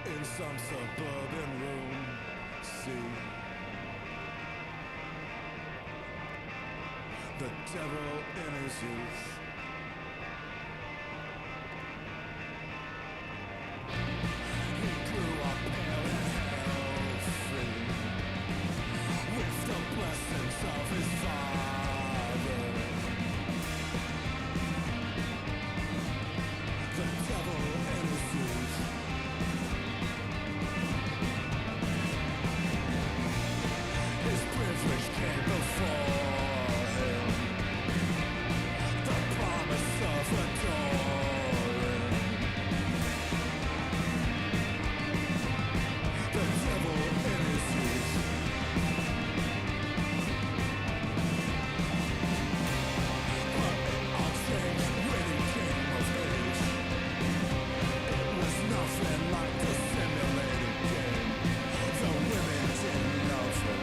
in some suburban room. See the devil in his youth. He grew up pale and healthy, with the blessings of his father. The devil in his youth. His privilege came before him, the promise of adoring. The devil in his youth. But it all changed when he came of age. It was nothing like the simulated game. The women didn't love him,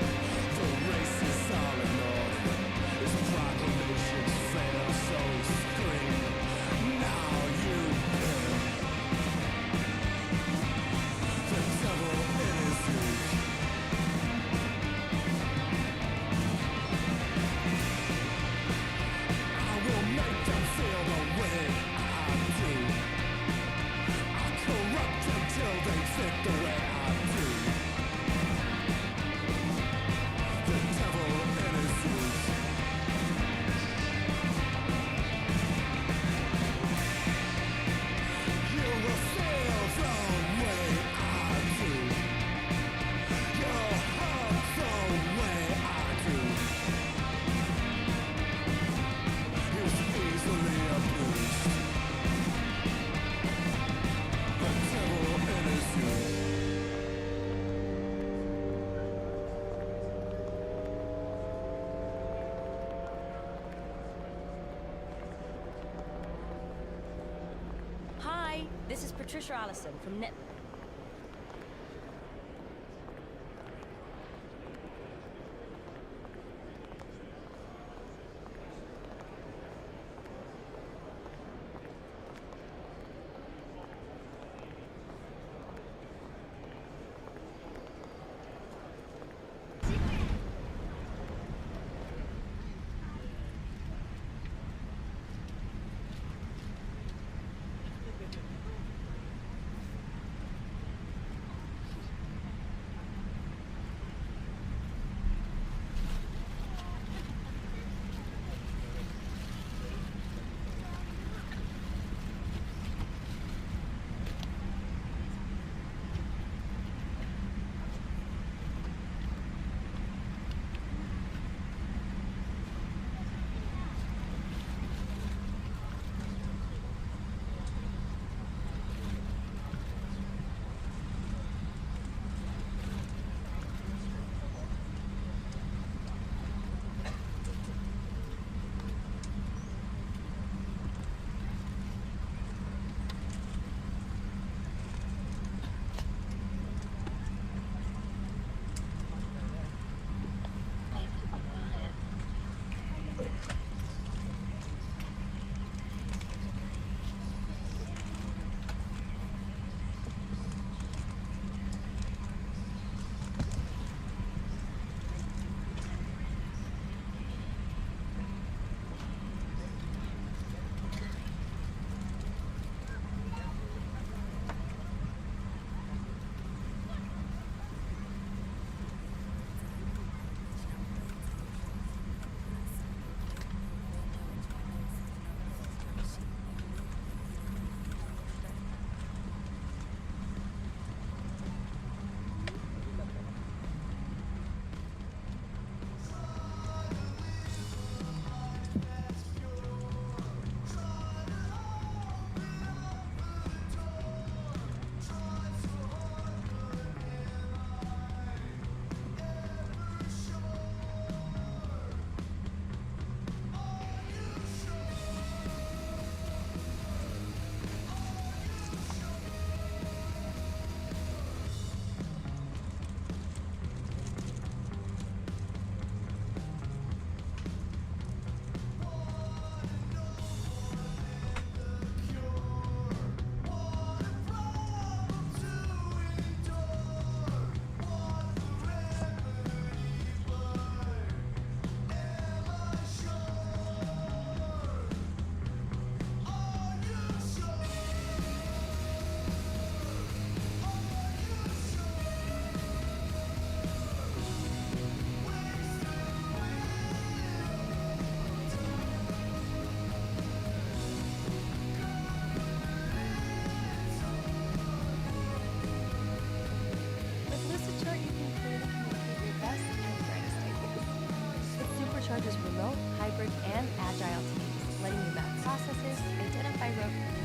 the racists all ignored him. His proclamations failed, so he screamed, "Now you pay." The devil in his youth. I will make them feel the way I do. I'll corrupt them till they think the way I do. The devil in his youth. You will feel the way I do. You'll hurt the way I do. He's easily abused. The devil in his youth. Hi, this is Patricia Allison from Net. and agile teams, letting you map processes, identify roadblocks.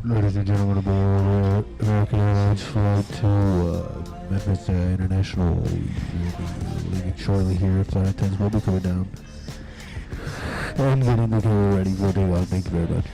Ladies and gentlemen, aboard American Airlines flight to Memphis International. We'll be leaving shortly here. Flight attendants will be coming down and getting the door ready for takeoff. Thank you very much.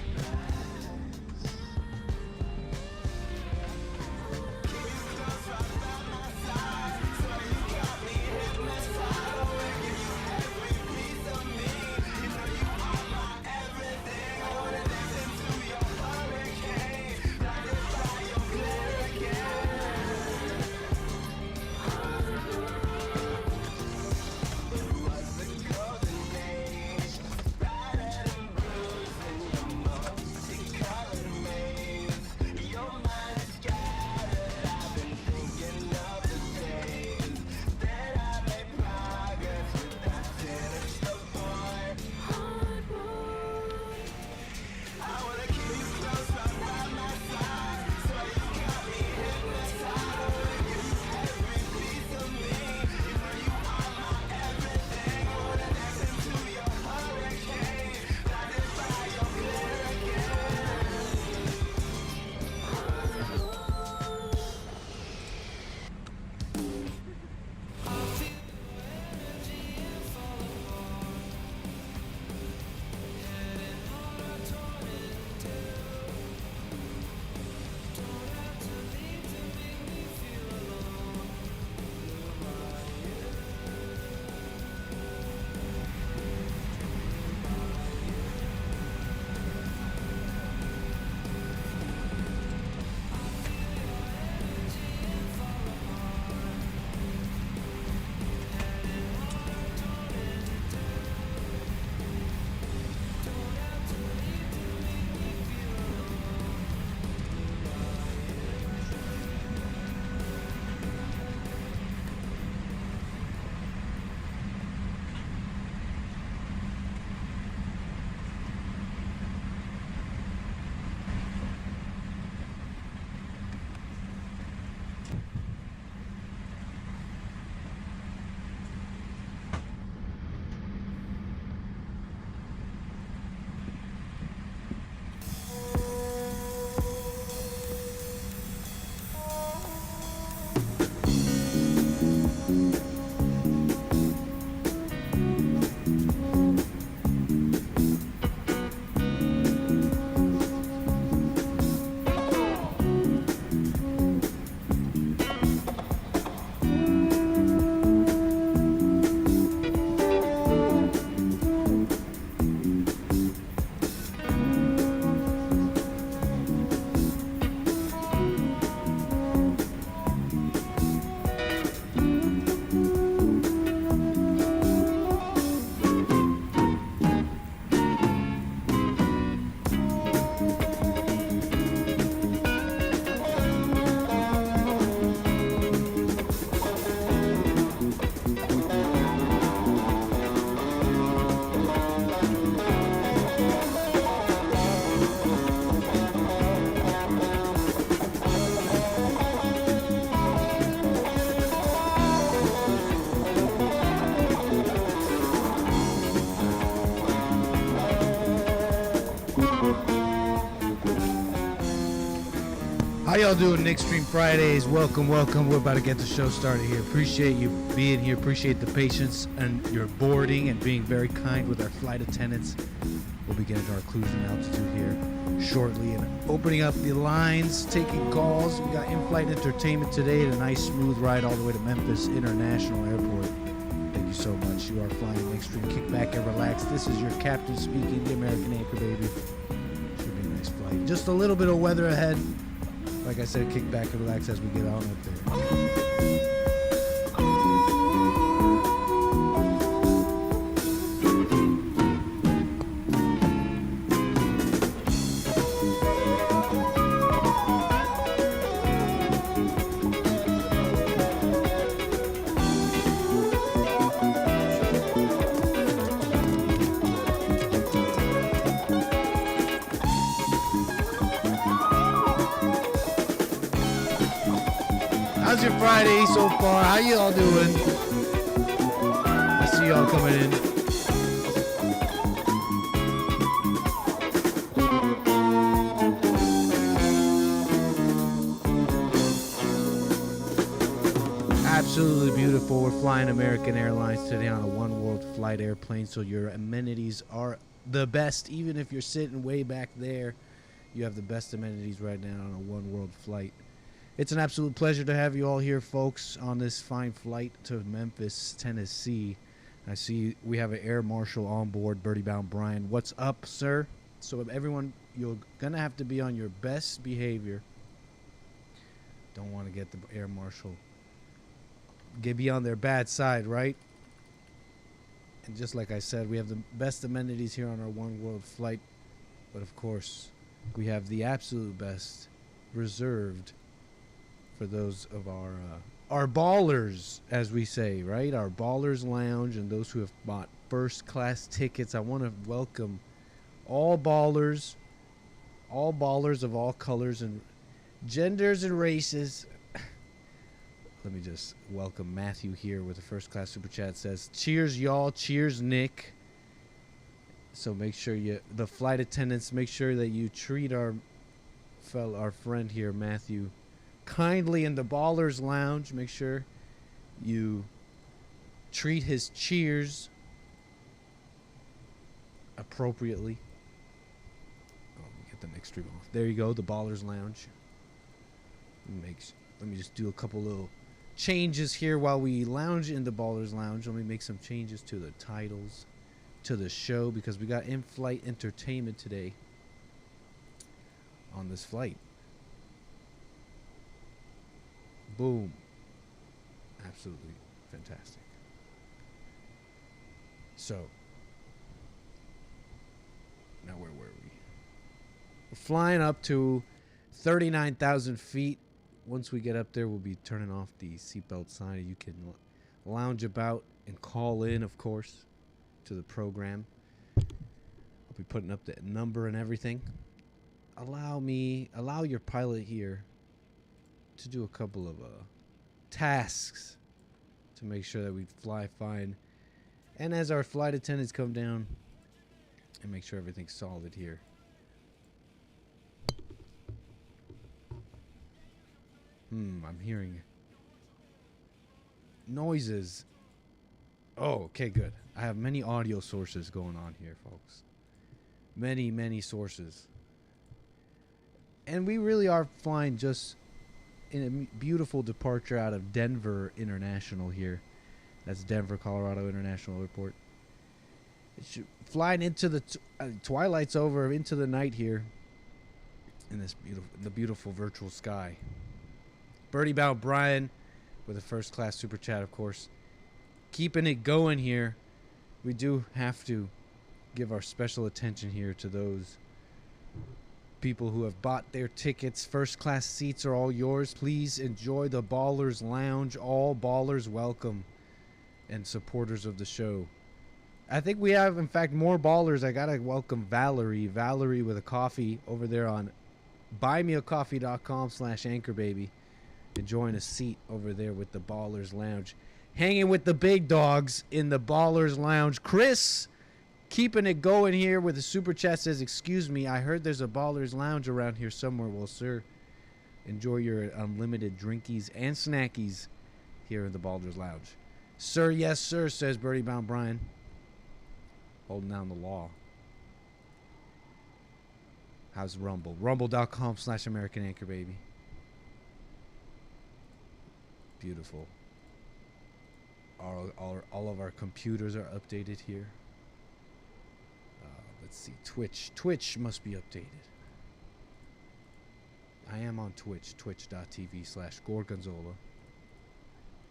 How y'all doing? Nick Stream Fridays. Welcome. We're about to get the show started here. Appreciate you being here. Appreciate the patience and your boarding and being very kind with our flight attendants. We'll be getting to our cruising altitude here shortly and opening up the lines, taking calls. We got in-flight entertainment today and a nice smooth ride all the way to Memphis International Airport. Thank you so much. You are flying extreme. Kick back and relax. This is your captain speaking, the American Anchor Baby. Should be a nice flight. Just a little bit of weather ahead. Like I said, kick back and relax as we get on up there. How's your Friday so far? How you all doing? I see y'all coming in. Absolutely beautiful. We're flying American Airlines today on a one world flight airplane, so your amenities are the best. Even if you're sitting way back there, you have the best amenities right now on a one world flight. It's an absolute pleasure to have you all here, folks, on this fine flight to Memphis, Tennessee. I see we have an air marshal on board, 𝒏𝒊𝒄𝒌𝒔𝒕𝒓𝒆𝒂𝒎. What's up, sir? So everyone, you're going to have to be on your best behavior. Don't want to get the air marshal. Be on their bad side, right? And just like I said, we have the best amenities here on our one world flight. But of course, we have the absolute best reserved for those of our ballers, as we say, right? Our ballers lounge and those who have bought first class tickets. I want to welcome all ballers of all colors and genders and races. Let me just welcome Matthew here with a first class super chat. Says, cheers y'all, cheers Nick. So make sure the flight attendants, make sure that you treat our friend here, Matthew, kindly in the Ballers Lounge. Make sure you treat his cheers appropriately. Oh, let me get the next stream off. There you go, the Ballers Lounge. Let me just do a couple little changes here while we lounge in the Ballers Lounge. Let me make some changes to the titles to the show because we got in-flight entertainment today on this flight. Boom. Absolutely fantastic. So, now where were we? We're flying up to 39,000 feet. Once we get up there, we'll be turning off the seatbelt sign. You can lounge about and call in, of course, to the program. I'll be putting up the number and everything. Allow your pilot here to do a couple of tasks to make sure that we fly fine. And as our flight attendants come down and make sure everything's solid here. I'm hearing noises. Oh, okay, good. I have many audio sources going on here, folks. Many sources. And we really are flying just in a beautiful departure out of Denver International here. That's Denver, Colorado International Airport. Flying into the twilight's over, into the night here in this beautiful virtual sky. 𝒏𝒊𝒄𝒌𝒔𝒕𝒓𝒆𝒂𝒎 with a first class super chat, of course. Keeping it going here. We do have to give our special attention here to those people who have bought their tickets. First class seats are all yours. Please enjoy the Ballers Lounge. All ballers welcome and supporters of the show. I think we have, in fact, more ballers. I gotta welcome Valerie with a coffee over there on 𝒏𝒊𝒄𝒌𝒔𝒕𝒓𝒆𝒂𝒎, enjoying a seat over there with the Ballers Lounge, hanging with the big dogs in the Ballers Lounge. Chris, keeping it going here with a super chat, says, excuse me, I heard there's a Ballers Lounge around here somewhere. Well, sir, enjoy your unlimited drinkies and snackies here in the Ballers Lounge. Sir, yes, sir, says 𝒏𝒊𝒄𝒌𝒔𝒕𝒓𝒆𝒂𝒎. Holding down the law. How's Rumble? Rumble.com/American Anchor Baby. Beautiful. All of our computers are updated here. Let's see. Twitch must be updated. I am on Twitch. Twitch.tv/𝒔𝒂𝒎.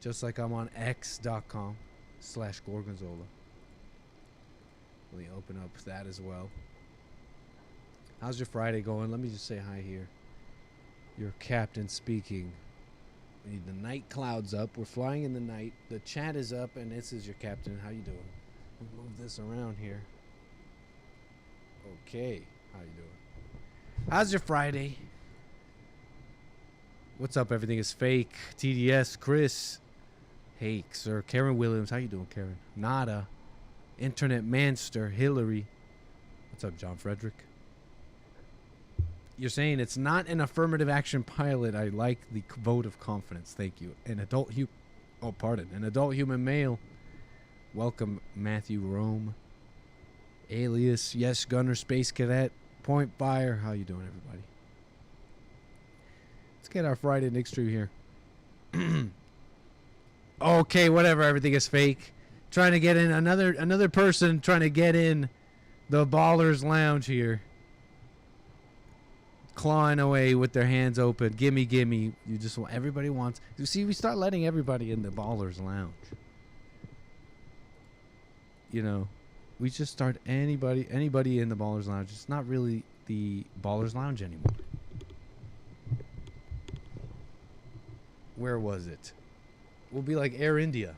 Just like I'm on x.com/𝒔𝒂𝒎. Let me open up that as well. How's your Friday going? Let me just say hi here. Your captain speaking. We need the night clouds up. We're flying in the night. The chat is up, and this is your captain. How you doing? We'll move this around here. Okay. How you doing? How's your Friday? What's up? Everything is fake. TDS, Chris. Hey, sir. Karen Williams. How you doing, Karen? Nada. Internet Manster. Hillary. What's up, John Frederick? You're saying it's not an affirmative action pilot. I like the vote of confidence. Thank you. An adult human male. Welcome, Matthew Rome. Alias, yes, Gunner, Space Cadet, Point Fire. How you doing, everybody? Let's get our Friday Nick stream here. Okay, whatever. Everything is fake. Trying to get in another person trying to get in the Ballers Lounge here. Clawing away with their hands open. Gimme. You just want, everybody wants. You see, we start letting everybody in the Ballers Lounge. You know, we just start anybody in the Ballers Lounge. It's not really the Ballers Lounge anymore. Where was it? We'll be like Air India.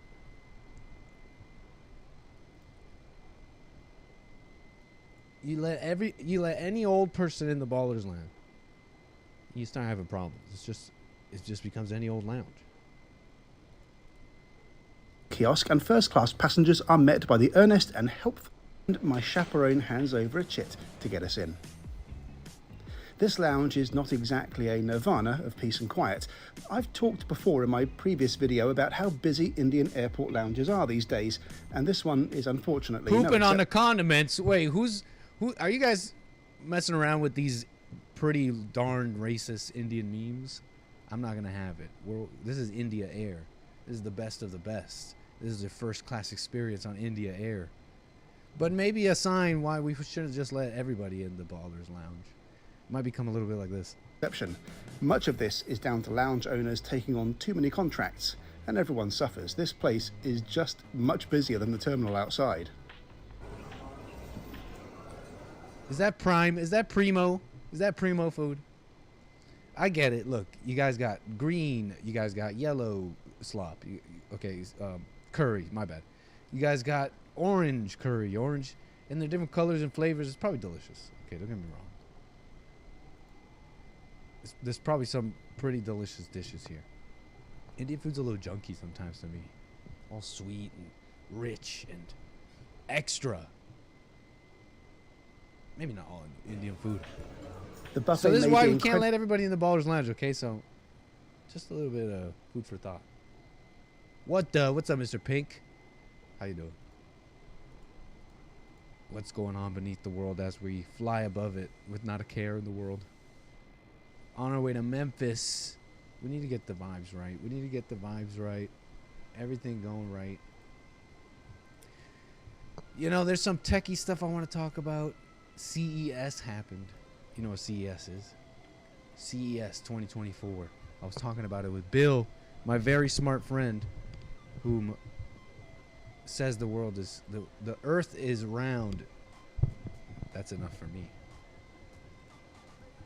You let any old person in the Ballers Lounge. You start having problems. It just becomes any old lounge. Kiosk and first class passengers are met by the earnest and helpful, and my chaperone hands over a chit to get us in. This lounge is not exactly a nirvana of peace and quiet. I've talked before in my previous video about how busy Indian airport lounges are these days, and this one is unfortunately pooping on the condiments. Wait, who are you guys messing around with these pretty darn racist Indian memes? I'm not gonna have it. This is India Air. This is the best of the best. This is a first class experience on India Air. But maybe a sign why we shouldn't just let everybody in the Ballers Lounge. It might become a little bit like this. Much of this is down to lounge owners taking on too many contracts, and everyone suffers. This place is just much busier than the terminal outside. Is that Prime? Is that Primo? Is that Primo food? I get it. Look, you guys got green. You guys got yellow slop. Okay, curry. My bad. You guys got orange curry. Orange. And they're different colors and flavors. It's probably delicious. Okay, don't get me wrong. There's probably some pretty delicious dishes here. Indian food's a little junky sometimes to me. All sweet and rich and extra. Maybe not all Indian food. The buffet So this is why we can't let everybody in the Ballers Lounge, okay? So just a little bit of food for thought. What's up, Mr. Pink? How you doing? What's going on beneath the world as we fly above it with not a care in the world? On our way to Memphis. We need to get the vibes right. Everything going right. You know, there's some techie stuff I want to talk about. CES happened. You know what CES is? CES 2024. I was talking about it with Bill, my very smart friend, whom says the world is the Earth is round. That's enough for me.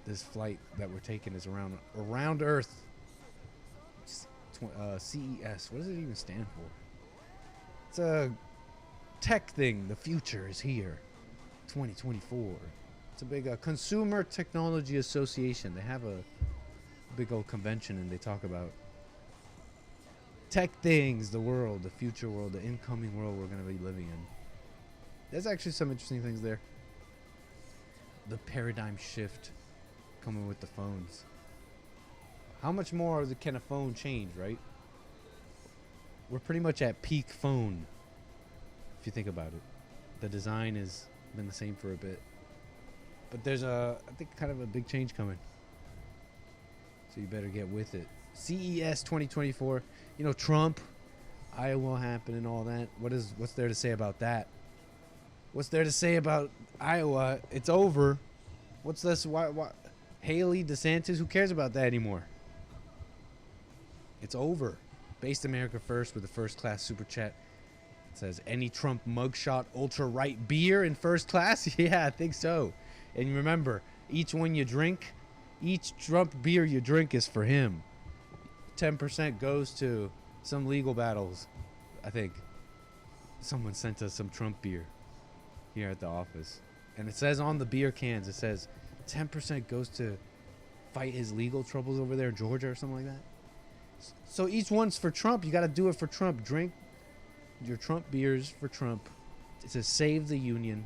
This flight that we're taking is around Earth. CES. What does it even stand for? It's a tech thing. The future is here. 2024. It's a big Consumer Technology Association. They have a big old convention and they talk about tech things, the world, the future world, the incoming world we're going to be living in. There's actually some interesting things there. The paradigm shift coming with the phones. How much more can a phone change, right? We're pretty much at peak phone, if you think about it. The design has been the same for a bit. But there's I think kind of a big change coming. So you better get with it. CES 2024. You know, Trump Iowa happened and all that. What's there to say about that? What's there to say about Iowa? It's over. What's this? Why? Haley, DeSantis, who cares about that anymore? It's over. Based America First with the first class super chat. It says, any Trump mugshot ultra right beer in first class? Yeah, I think so. And remember, each one you drink, each Trump beer you drink is for him. 10% goes to some legal battles, I think. Someone sent us some Trump beer here at the office. And it says on the beer cans, it says 10% goes to fight his legal troubles over there in Georgia or something like that. So each one's for Trump. You got to do it for Trump. Drink your Trump beers for Trump. It says save the union.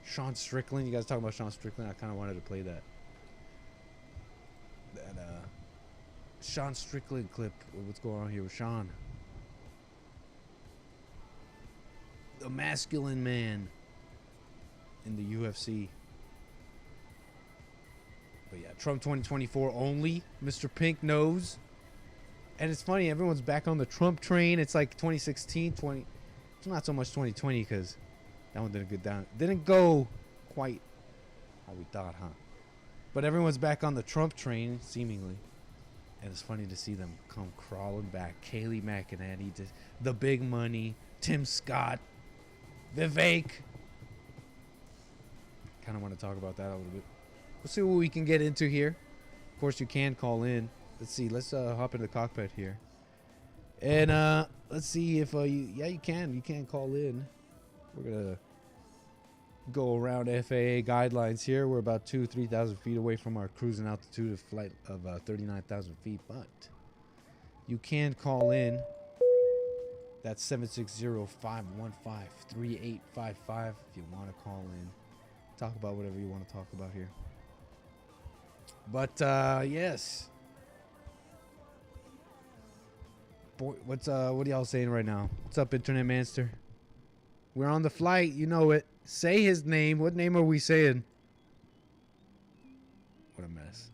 Sean Strickland. You guys talking about Sean Strickland? I kind of wanted to play that. That Sean Strickland clip. What's going on here with Sean? The masculine man in the UFC. But yeah, Trump 2024 only. Mr. Pink knows. And it's funny, everyone's back on the Trump train. It's like 2016, 20. It's not so much 2020 because that one didn't go quite how we thought, huh? But everyone's back on the Trump train, seemingly. And it's funny to see them come crawling back. Kayleigh McEnany, the big money, Tim Scott, 𝒏𝒊𝒄𝒌𝒔𝒕𝒓𝒆𝒂𝒎. Kind of want to talk about that a little bit. We'll see what we can get into here. Of course, you can call in. Let's see. Let's hop into the cockpit here. And let's see if you can. You can call in. We're going to go around FAA guidelines here. We're about 3,000 feet away from our cruising altitude of flight of 39,000 feet. But you can call in. That's 760-515-3855 if you want to call in. Talk about whatever you want to talk about here. But yes. Boy, what are y'all saying right now? What's up, Internet Manster? We're on the flight, you know it. Say his name. What name are we saying? What a mess.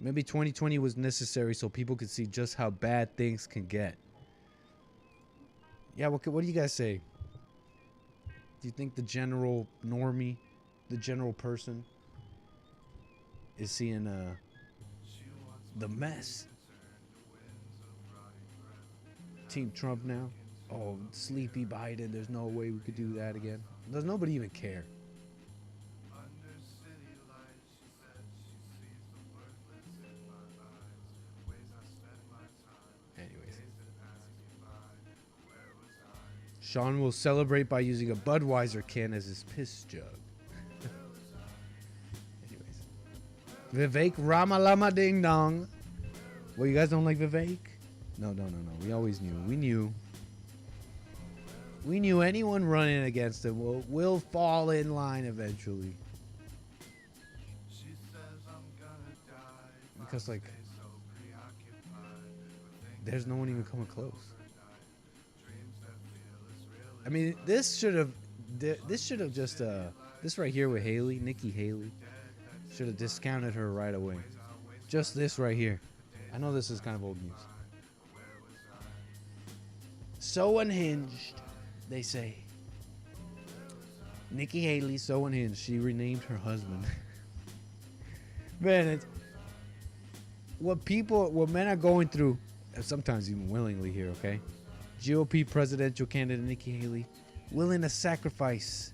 Maybe 2020 was necessary so people could see just how bad things can get. Yeah, what do you guys say? Do you think the general normie, the general person, is seeing the mess? Team Trump now? Oh, sleepy Biden, there's no way we could do that again. Does nobody even care? Anyways. Sean will celebrate by using a Budweiser can as his piss jug. Anyways. 𝒏𝒊𝒄𝒌𝒔𝒕𝒓𝒆𝒂𝒎 Rama Lama Ding Dong. Well, you guys don't like 𝒏𝒊𝒄? No. We always knew. We knew anyone running against him will fall in line eventually. Because, like, there's no one even coming close. I mean, this should have just this right here with Haley, Nikki Haley, should have discounted her right away. Just this right here. I know this is kind of old news. So unhinged, they say. Nikki Haley, so unhinged, she renamed her husband. Man, it's what men are going through, sometimes even willingly here, okay? GOP presidential candidate Nikki Haley, willing to sacrifice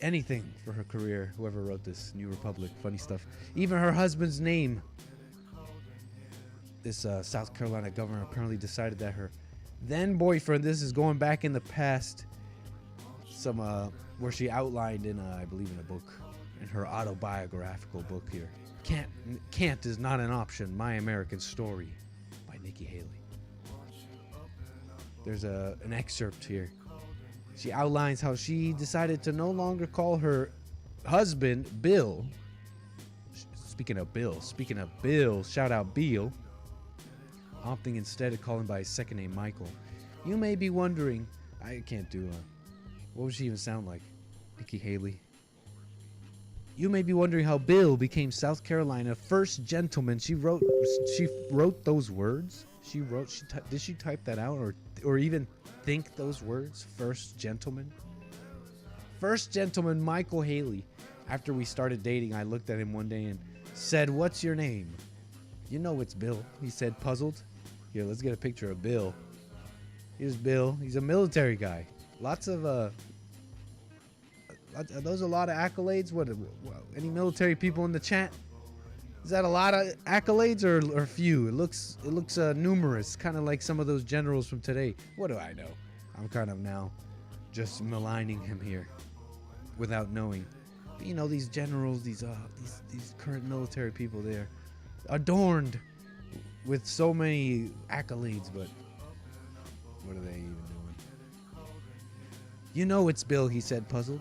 anything for her career. Whoever wrote this, New Republic, funny stuff. Even her husband's name. This South Carolina governor apparently decided that her then boyfriend, this is going back in the past, some where she outlined in I believe in a book, in her autobiographical book here. Can't is not an option. My American Story by Nikki Haley. There's an excerpt here. She outlines how she decided to no longer call her husband Bill. Speaking of Bill, shout out Bill. Opting instead of calling by his second name, Michael. You may be wondering, I can't do what would she even sound like? Nikki Haley. You may be wondering how Bill became South Carolina first gentleman. She wrote those words. Did she type that out or even think those words? First gentleman. First gentleman Michael Haley. After we started dating, I looked at him one day and said, "What's your name?" "You know it's Bill," he said, puzzled. Here, let's get a picture of Bill. Here's Bill. He's a military guy. Lots of are those a lot of accolades? What any military people in the chat? Is that a lot of accolades or few? It looks numerous, kind of like some of those generals from today. What do I know? I'm kind of now just maligning him here without knowing. But, you know, these generals, these current military people, they're adorned with so many accolades, but what are they even doing? "You know it's Bill," he said, puzzled.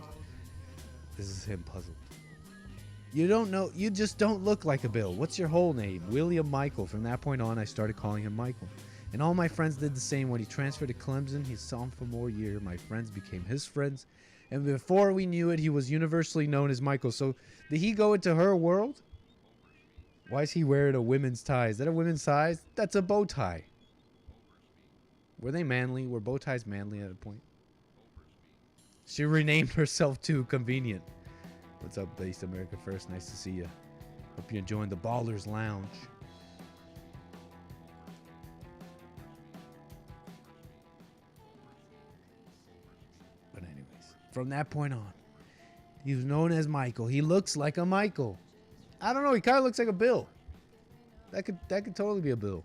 This is him puzzled. "You don't know, you just don't look like a Bill. What's your whole name?" "William Michael." From that point on, I started calling him Michael. And all my friends did the same. When he transferred to Clemson, his sophomore year, my friends became his friends. And before we knew it, he was universally known as Michael. So did he go into her world? Why is he wearing a women's tie? Is that a women's tie? That's a bow tie. Were they manly? Were bow ties manly at a point? She renamed herself too. Convenient. What's up, Based America First? Nice to see you. Hope you're enjoying the Ballers Lounge. But anyways, from that point on, he was known as Michael. He looks like a Michael. I don't know. He kind of looks like a Bill. That could totally be a Bill.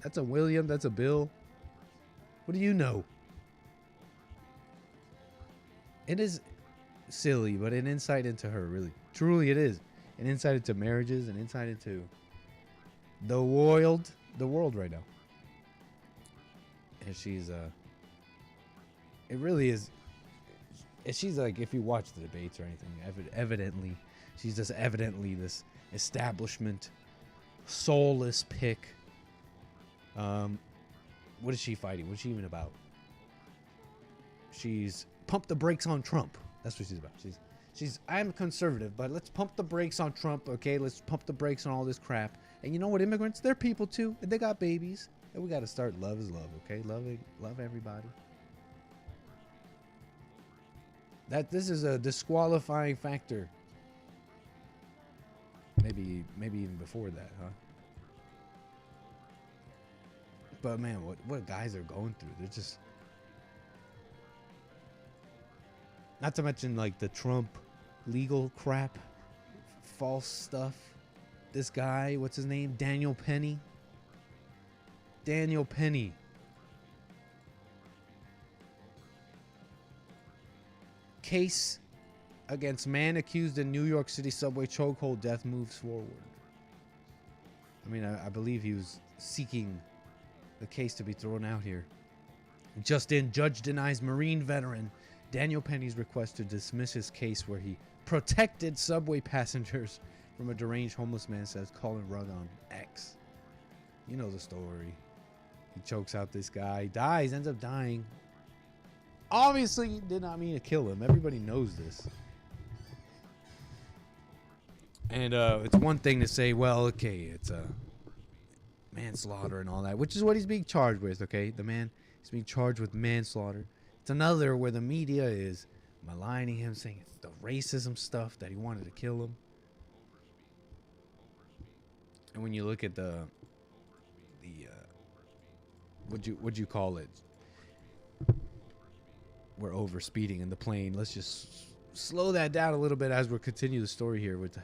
That's a William. That's a Bill. What do you know? It is silly, but an insight into her, really. Truly it is. An insight into marriages, an insight into the world right now. And she's it really is. She's like, if you watch the debates or anything, evidently, she's just evidently this establishment, soulless pick. What is she fighting? What's she even about? She's pump the brakes on Trump. That's what she's about. She's I'm conservative, but let's pump the brakes on Trump, okay? Let's pump the brakes on all this crap. And you know what, immigrants, they're people too. And they got babies. And we got to start love is love, okay? Love everybody. This is a disqualifying factor. Maybe even before that, huh? But man, what guys are going through? They're just, not to mention like the Trump legal crap, false stuff. This guy, what's his name? Daniel Penny. Case against man accused in New York City subway chokehold death moves forward. I mean, I believe he was seeking the case to be thrown out here. Just in, judge denies Marine veteran Daniel Penny's request to dismiss his case where he protected subway passengers from a deranged homeless man, says Colin Rugg on X. You know the story. He chokes out this guy, dies, ends up dying. Obviously, he did not mean to kill him. Everybody knows this. And it's one thing to say, well, okay, it's manslaughter and all that, which is what he's being charged with, okay? The man is being charged with manslaughter. It's another where the media is maligning him, saying it's the racism stuff that he wanted to kill him. And when you look at the what'd you call it? We're over speeding in the plane. Let's just slow that down a little bit as we continue the story here with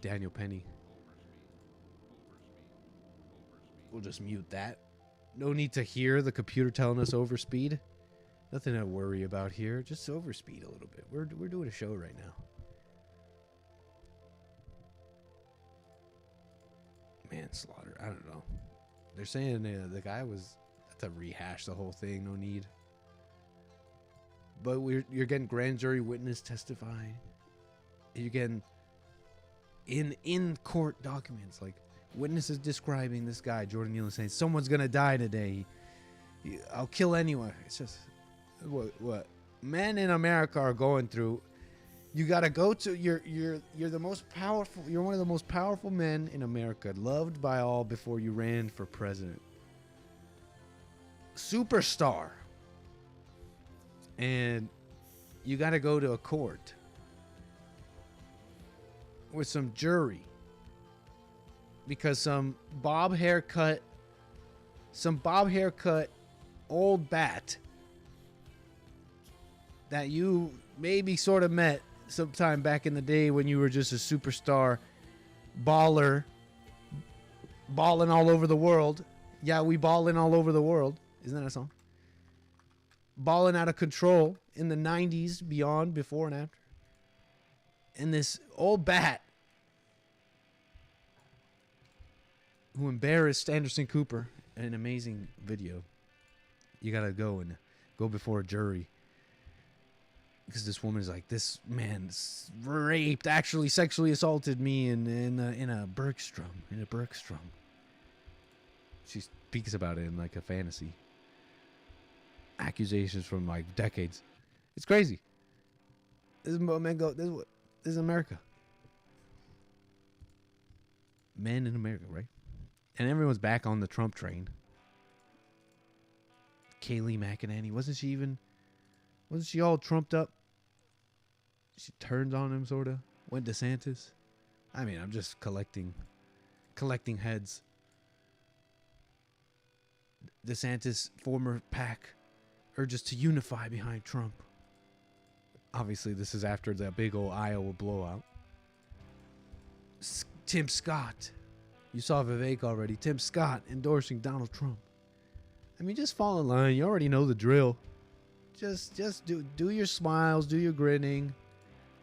Daniel Penny. We'll just mute that. No need to hear the computer telling us overspeed. Nothing to worry about here. Just overspeed a little bit. We're doing a show right now. Manslaughter. I don't know. They're saying the guy was to rehash the whole thing. No need. But you're getting grand jury witness testifying. You're getting in court documents, like witnesses describing this guy, Jordan Nealon, saying someone's gonna die today. I'll kill anyone. It's just what men in America are going through. You gotta go to you're the most powerful. You're one of the most powerful men in America, loved by all before you ran for president. Superstar. And you gotta go to a court with some jury because some bob haircut old bat that you maybe sort of met sometime back in the day when you were just a superstar balling all over the world. Yeah, we balling all over the world. Isn't that a song? Balling out of control in the 90s, beyond, before and after. And this old bat who embarrassed Anderson Cooper in an amazing video. You gotta go before a jury. Because this woman is like, this man raped, actually sexually assaulted me in a Bergstrom. She speaks about it in like a fantasy. Accusations from like decades. It's crazy. This is America. Men in America, right? And everyone's back on the Trump train. Kayleigh McEnany, wasn't she all trumped up? She turned on him, sort of. Went DeSantis. I mean, I'm just collecting heads. DeSantis, former PAC, urges to unify behind Trump. Obviously, this is after the big old Iowa blowout. Tim Scott. You saw Vivek already. Tim Scott endorsing Donald Trump. I mean, just fall in line. You already know the drill. Just do your smiles, do your grinning,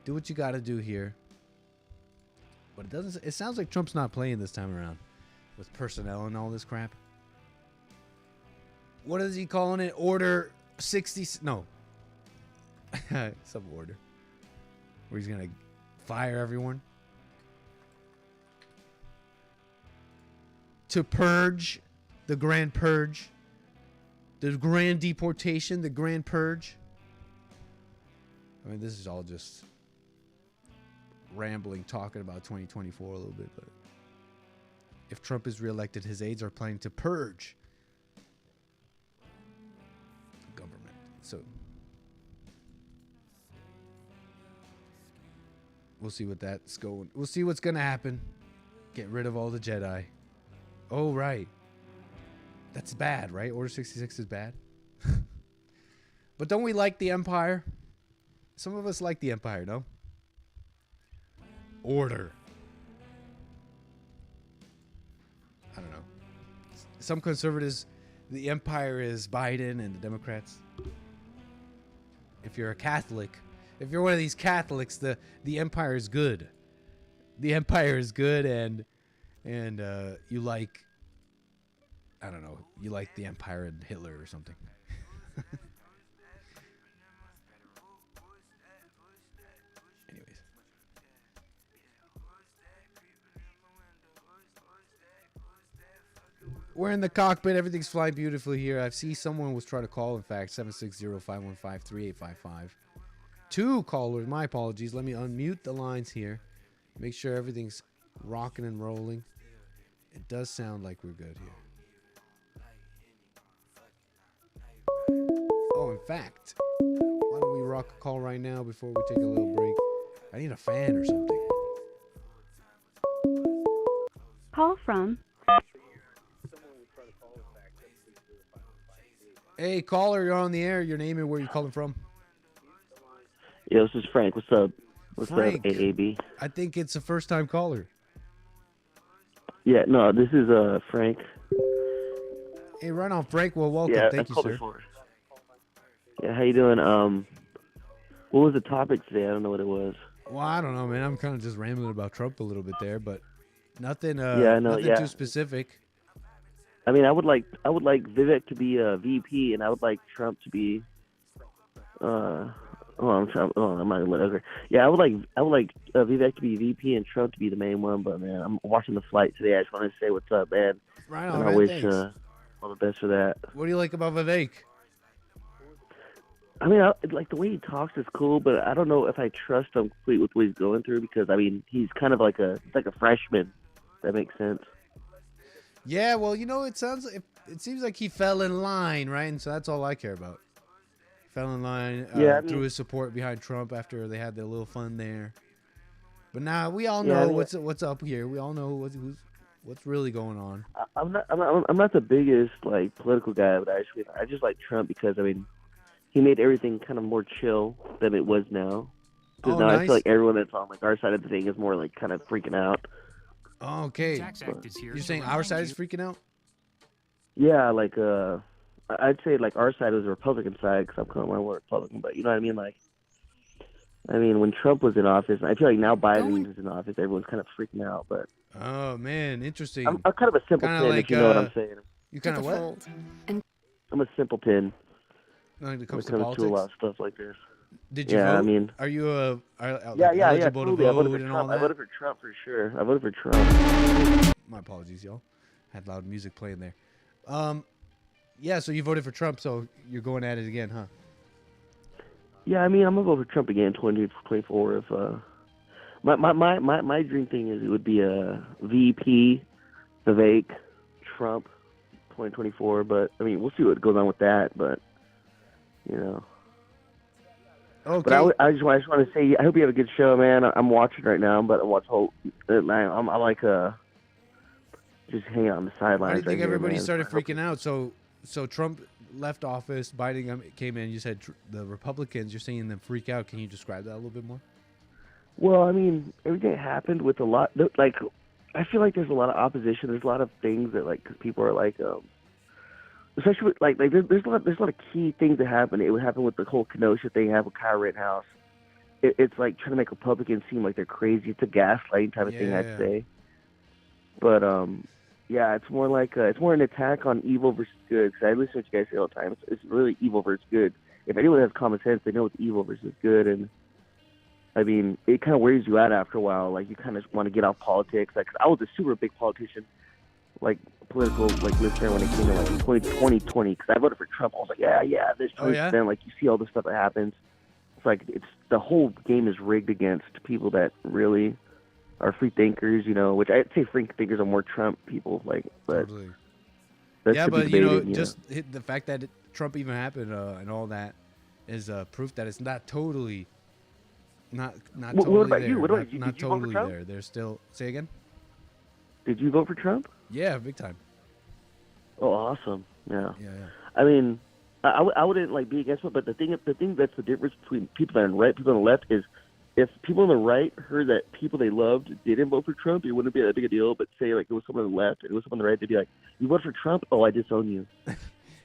do what you got to do here. But it sounds like Trump's not playing this time around with personnel and all this crap. What is he calling it? Order 60? No. Some order. Where he's going to fire everyone. To purge, the grand purge. The grand deportation, the grand purge. I mean, this is all just rambling, talking about 2024 a little bit. But if Trump is reelected, his aides are planning to purge the government. So we'll see what that's going. We'll see what's going to happen. Get rid of all the Jedi. Oh, right. That's bad, right? Order 66 is bad. But don't we like the Empire? Some of us like the Empire, no? Order. I don't know. Some conservatives, the Empire is Biden and the Democrats. If you're a Catholic, if you're one of these Catholics, the Empire is good. The Empire is good, and you like, I don't know, you like the Empire and Hitler or something. Anyways. We're in the cockpit. Everything's flying beautifully here. I see someone was trying to call, in fact, 760-515-3855. 2 callers. My apologies. Let me unmute the lines here. Make sure everything's rocking and rolling. It does sound like we're good here. Oh, in fact, why don't we rock a call right now before we take a little break? I need a fan or something. Call from. Hey, caller, you're on the air. Your name and where you calling from? Yo, this is Frank. What's up? What's Frank. up, AAB? I think it's a first-time caller. Yeah, no, this is Frank. Hey, right on, Frank. Well, welcome. Yeah, Thank you, called sir. before. Yeah, how you doing? What was the topic today? I don't know what it was. Well, I don't know, man. I'm kind of just rambling about Trump a little bit there, but nothing. Yeah, I know, nothing yeah. too specific. I mean, I would like Vivek to be a VP, and I would like Trump to be. I'm not gonna let over. Yeah, I would like Vivek to be VP and Trump to be the main one. But man, I'm watching the flight today. I just want to say what's up, man. Right on, and man. I wish Thanks. all the best for that. What do you like about Vivek? I mean, like the way he talks is cool, but I don't know if I trust him complete with what he's going through because I mean he's kind of like a freshman. If that makes sense. Yeah, well, you know, it seems like he fell in line, right? And so that's all I care about. Fell in line, Yeah, I mean, threw his support behind Trump after they had their little fun there. But now we all know what's up here. We all know what's really going on. I'm not the biggest like political guy, but I just like Trump because I mean he made everything kind of more chill than it was now. Because now nice. I feel like everyone that's on like our side of the thing is more like kind of freaking out. Oh, okay. You're saying our side is freaking out? Yeah, like I'd say like our side was the Republican side because I'm calling my word Republican, but you know what I mean? Like, I mean when Trump was in office, I feel like now Biden is in office, everyone's kind of freaking out. But oh man, interesting. I'm kind of a simpleton, like, if you know what I'm saying. You kind of what? I'm a simpleton. When it comes to politics? a lot of stuff like this. Did you vote? I mean, are you eligible totally. to I vote voted for and Trump. all that? I voted for Trump for sure. I voted for Trump. My apologies, y'all. Had loud music playing there. Yeah, so you voted for Trump, so you're going at it again, huh? Yeah, I mean, I'm gonna vote for Trump again in 2024. If my dream thing is it would be a 𝒏𝒊𝒄𝒌𝒔𝒕𝒓𝒆𝒂𝒎 Trump 2024. But I mean, we'll see what goes on with that. But you know. Okay. But I just want to say, I hope you have a good show, man. I'm watching right now, but I'm like just hanging on the sidelines. Why do you think everybody man. started freaking out? So Trump left office, Biden came in. You said the Republicans. You're seeing them freak out. Can you describe that a little bit more? Well, I mean, everything happened with a lot. Like, I feel like there's a lot of opposition. There's a lot of things that like cause people are like. Especially with, like there's a lot of key things that happen. It would happen with the whole Kenosha thing, have with Kyle Rittenhouse. It's like trying to make Republicans seem like they're crazy. It's a gaslighting type of thing, I'd say. But yeah, it's more like it's more an attack on evil versus good. Because I listen to what you guys say all the time. It's really evil versus good. If anyone has common sense, they know it's evil versus good. And I mean, it kind of wears you out after a while. Like you kind of want to get off politics. Like I was a super big politician. Like political like listener when it came to like 2020 because I voted for Trump. I was like, yeah, this choice. Then like you see all this stuff that happens. It's like it's the whole game is rigged against people that really are free thinkers, you know. Which I'd say free thinkers are more Trump people, like. But totally. Yeah, but debated, just the fact that Trump even happened and all that is proof that it's not totally. Not totally what about there. you? What about you? Not Did you vote for totally Trump? there. There's still. Say again. Did you vote for Trump? Yeah, big time. Oh, awesome! Yeah. Yeah. I mean, I wouldn't like be against it, but the thing that's the difference between people that are on the right, people on the left is if people on the right heard that people they loved didn't vote for Trump, it wouldn't be that big a deal. But say like it was someone on the left and it was someone on the right, they'd be like, "You voted for Trump? Oh, I disown you."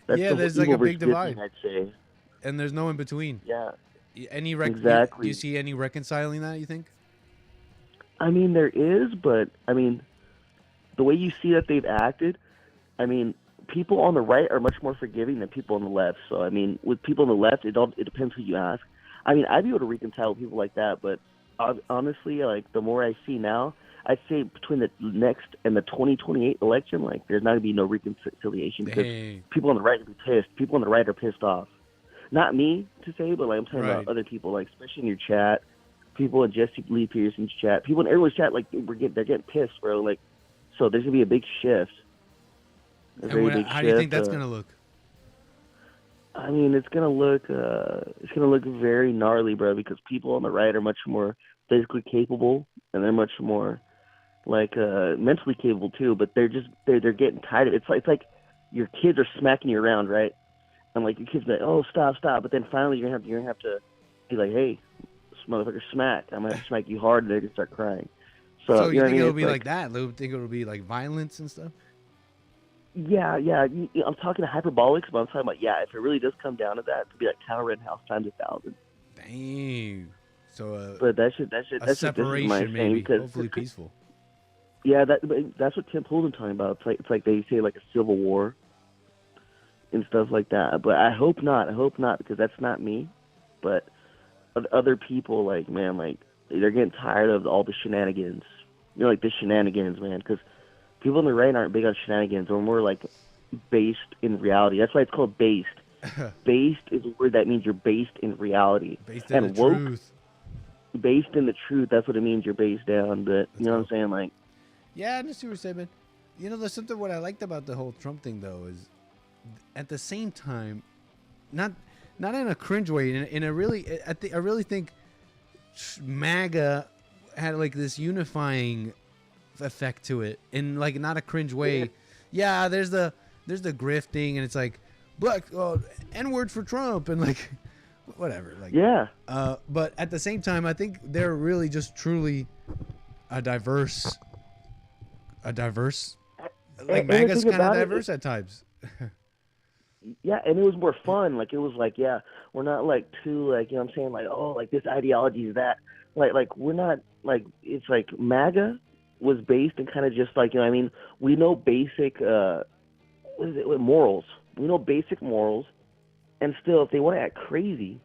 Yeah, there's like a big divide. Thing, I'd say. And there's no in between. Yeah. Exactly. Do you see any reconciling that? You think? I mean, there is, but I mean, the way you see that they've acted, I mean, people on the right are much more forgiving than people on the left. So, I mean, with people on the left, it depends who you ask. I mean, I'd be able to reconcile with people like that, but honestly, like, the more I see now, I'd say between the next and the 2028 election, like, there's not going to be no reconciliation because people on the right will be pissed. People on the right are pissed off. Not me, to say, but, like, I'm talking about other people, like, especially in your chat, people in Jesse Lee Peterson's chat, people in everyone's chat, like, they're getting pissed, bro, like, so there's going to be a big shift. How do you think that's going to look? I mean, it's going to look very gnarly, bro, because people on the right are much more physically capable and they're much more like mentally capable too, but they're getting tired of it. It's like your kids are smacking you around, right? And like your kids be like, "Oh, stop," but then finally you're gonna have to be like, "Hey, this motherfucker, smack! I'm gonna smack you hard," and they're gonna start crying. So you think it'll be like that? You think it'll be like violence and stuff? Yeah. I'm talking hyperbolics, but I'm talking about if it really does come down to that, it'd be like Kyle Rittenhouse times 1,000. Dang. So but that should separation maybe, hopefully peaceful. Yeah, that's what Tim Pool's talking about. It's like they say like a civil war and stuff like that. But I hope not. Because that's not me. But other people, like, man, like they're getting tired of all the shenanigans. You know, like the shenanigans, man. Because people on the right aren't big on shenanigans. Or more like based in reality. That's why it's called based. Based is a word that means you're based in reality. Based in the And woke, truth. based in the truth, that's what it means you're based down. But Let's you know go. what I'm saying? Like, Yeah, I just see what you're saying, man. You know, there's something what I liked about the whole Trump thing, though, is at the same time, not in a cringe way, in a really, I really think MAGA had like this unifying effect to it, in like not a cringe way. Yeah, there's the grifting, and it's like black N word for Trump, and like whatever, like yeah. But at the same time, I think they're really just truly a diverse. Like And the MAGA's thing kind of about it, diverse at times. yeah, and it was more fun. Like, it was like, yeah, we're not like too, like, you know what I'm saying? Like, oh, like this ideology is that. Like we're not, like, it's like MAGA was based in kind of just like, you know what I mean? We know basic, what is it, morals. We know basic morals. And still, if they want to act crazy,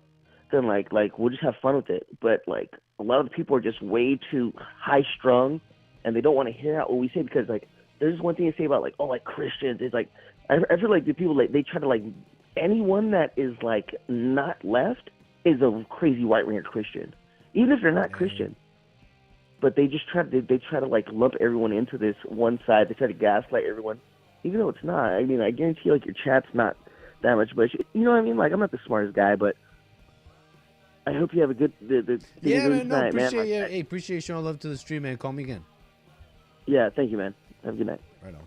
then like we'll just have fun with it. But like a lot of the people are just way too high strung, and they don't want to hear out what we say, because like there's one thing to say about like, oh, like Christians. It's like I feel like the people, like, they try to, like, anyone that is like not left is a crazy right winger Christian, even if they're not Christian. But they just try to like lump everyone into this one side. They try to gaslight everyone, even though it's not. I mean, I guarantee like your chat's not that much, but you know what I mean? Like, I'm not the smartest guy, but I hope you have a good Yeah, man. No, night, appreciate man. you. Hey, appreciate you showing love to the stream, man. Call me again. Yeah, thank you, man. Have a good night. Right on.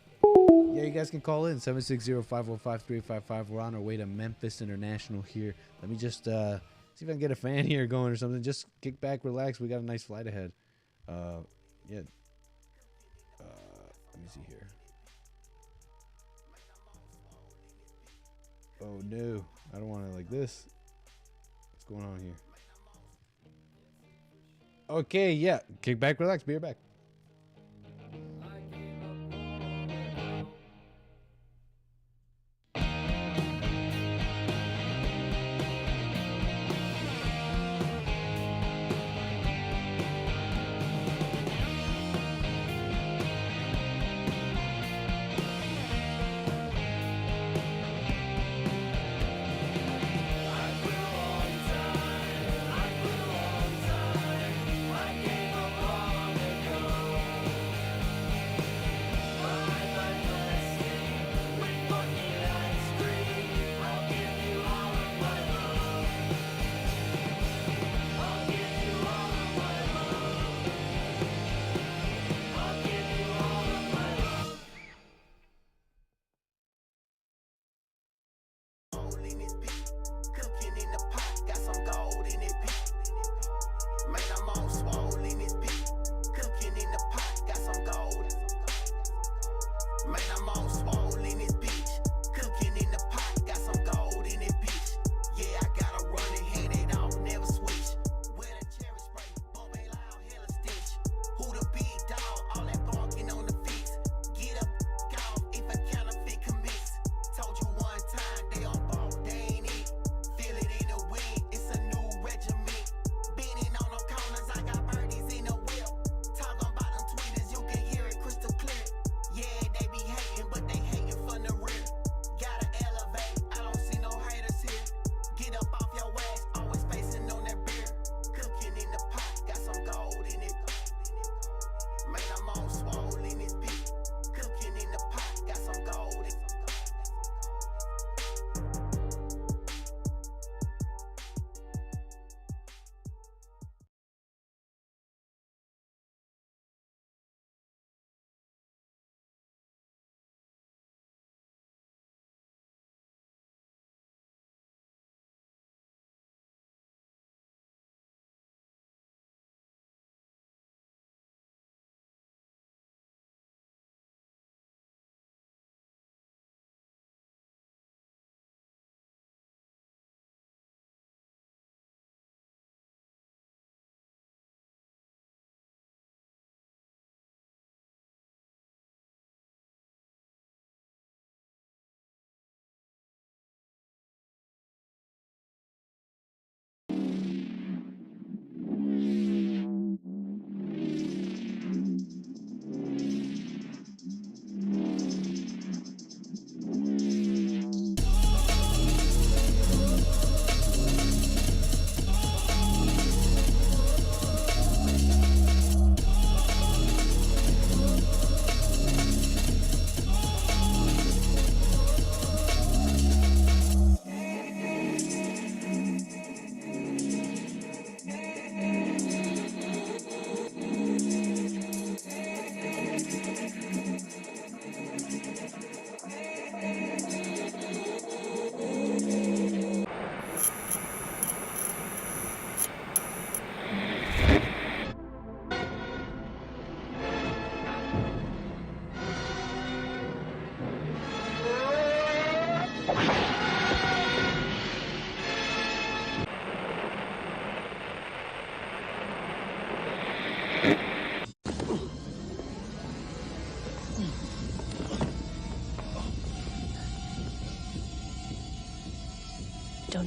Yeah, you guys can call in 760-505-3855. We're on our way to Memphis International here. Let me just see if I can get a fan here going or something. Just kick back, relax. We got a nice flight ahead. Yeah. Let me see here. Oh no, I don't want it like this. What's going on here? Okay, yeah. Kick back, relax. Be right back.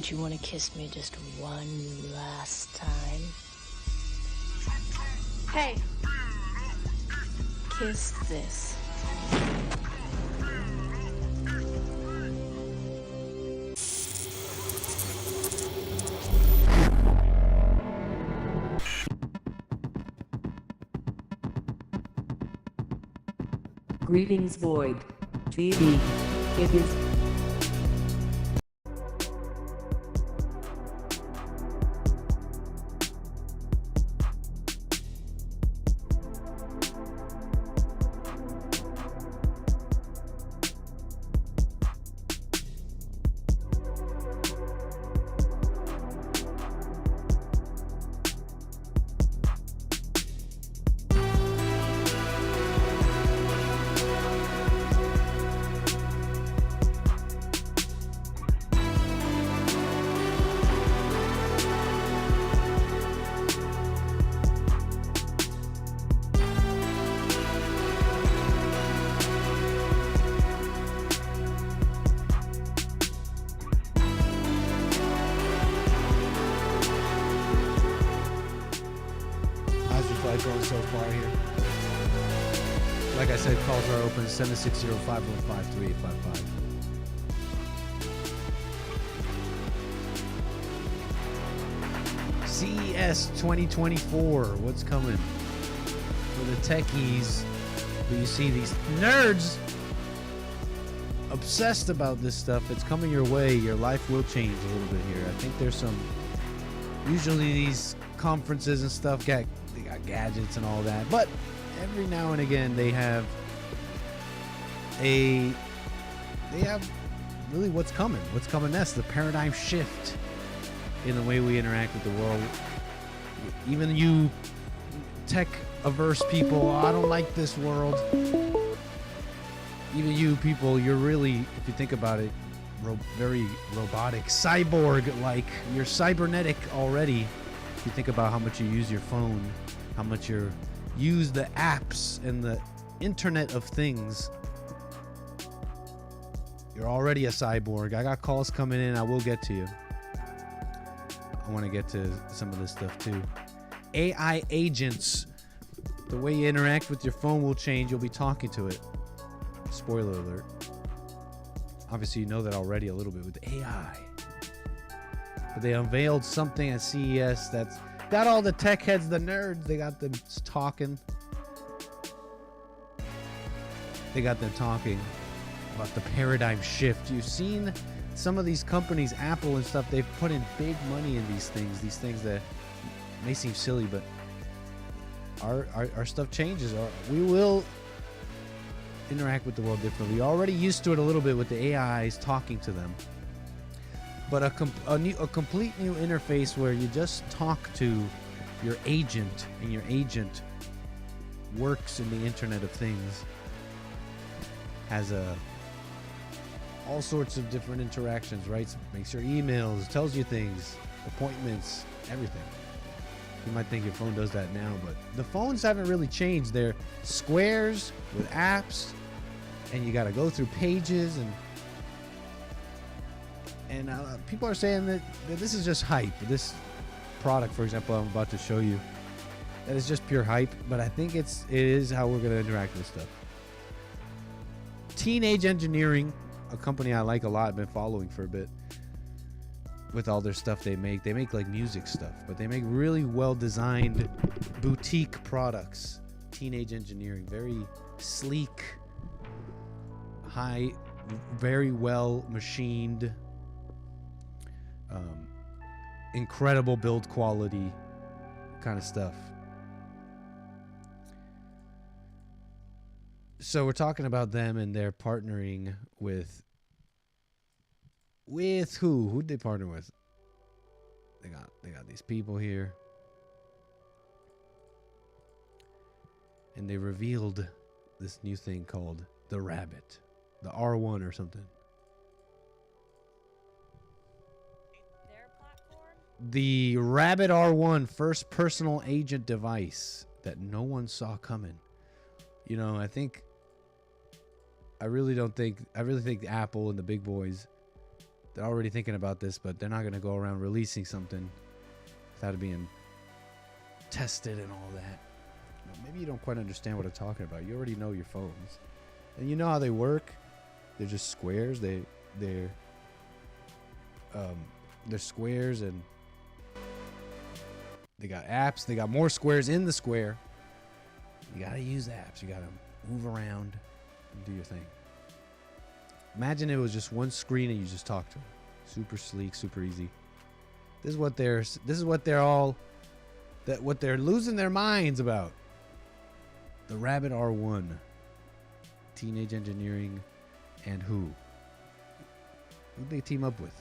Don't you want to kiss me just one last time? Hey, Kiss this. Greetings, Void. GB. It is. How's your flight going so far here? Like I said, calls are open 760-515-3855. CES 2024. What's coming for the techies? You see these nerds obsessed about this stuff. It's coming your way. Your life will change a little bit here. I think there's some. Usually these conferences and stuff they got gadgets and all that, but every now and again they have really what's coming next, the paradigm shift in the way we interact with the world. Even you tech averse people, I don't like this world. Even you people, you're really, if you think about it, very robotic, cyborg like. You're cybernetic already. If you think about how much you use your phone, how much you use the apps and the Internet of Things, you're already a cyborg. I got calls coming in. I will get to you. I want to get to some of this stuff too. AI agents. The way you interact with your phone will change. You'll be talking to it. Spoiler alert. Obviously, you know that already a little bit with AI. But they unveiled something at CES that's got all the tech heads, the nerds, they got them talking. They got them talking about the paradigm shift. You've seen some of these companies, Apple and stuff, they've put in big money in these things that may seem silly, but our stuff changes. We will interact with the world differently. We're already used to it a little bit with the AIs talking to them. But a complete new interface where you just talk to your agent, and your agent works in the Internet of Things, has all sorts of different interactions, right? Makes your emails, tells you things, appointments, everything. You might think your phone does that now, but the phones haven't really changed. They're squares with apps, and you got to go through pages, and people are saying that this is just hype. This product, for example, I'm about to show you, that is just pure hype, but I think it is how we're going to interact with stuff. Teenage Engineering, a company I like a lot, been following for a bit with all their stuff they make. They make like music stuff, but they make really well-designed boutique products. Teenage Engineering, very sleek, high, very well machined, incredible build quality kind of stuff. So we're talking about them, and they're partnering with who? Who'd they partner with? They got these people here, and they revealed this new thing called the Rabbit, the R1 or something. The Rabbit R1, first personal agent device that no one saw coming. You know, I really think Apple and the big boys they're already thinking about this, but they're not going to go around releasing something without it being tested and all that. Maybe you don't quite understand what I'm talking about. You already know your phones, and you know how they work. They're just squares. They're squares, and they got apps. They got more squares in the square. You gotta use apps. You gotta move around and do your thing. Imagine it was just one screen and you just talk to them. Super sleek, super easy. This is what they're losing their minds about. The Rabbit R1, Teenage Engineering, and who'd they team up with?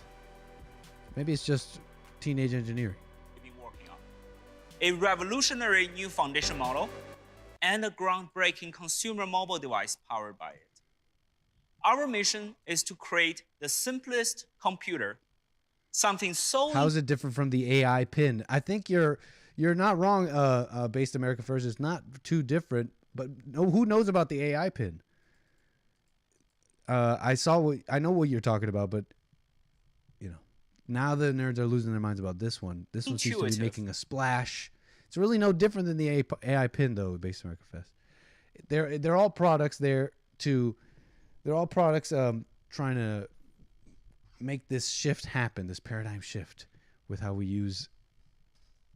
Maybe it's just Teenage Engineering. Be working on a revolutionary new foundation model and a groundbreaking consumer mobile device powered by it. Our mission is to create the simplest computer, something so... How is it different from the AI pin? I think you're not wrong, Based America First. It's not too different, but who knows about the AI pin? I know what you're talking about, but you know, now the nerds are losing their minds about this one. This one seems to be making a splash. It's really no different than the AI pin, though, Based America Fest. They're all products there to... They're all products trying to make this shift happen, this paradigm shift with how we use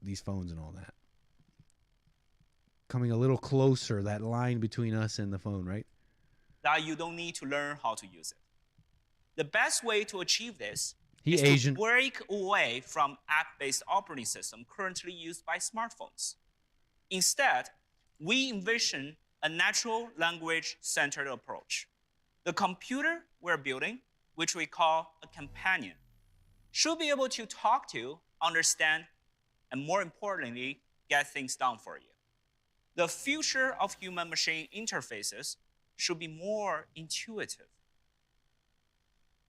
these phones and all that. Coming a little closer, that line between us and the phone, right? That you don't need to learn how to use it. The best way to achieve this is Asian. to break away from app-based operating system currently used by smartphones. Instead, we envision a natural language-centered approach. The computer we're building, which we call a companion, should be able to talk to, understand, and more importantly, get things done for you. The future of human-machine interfaces should be more intuitive.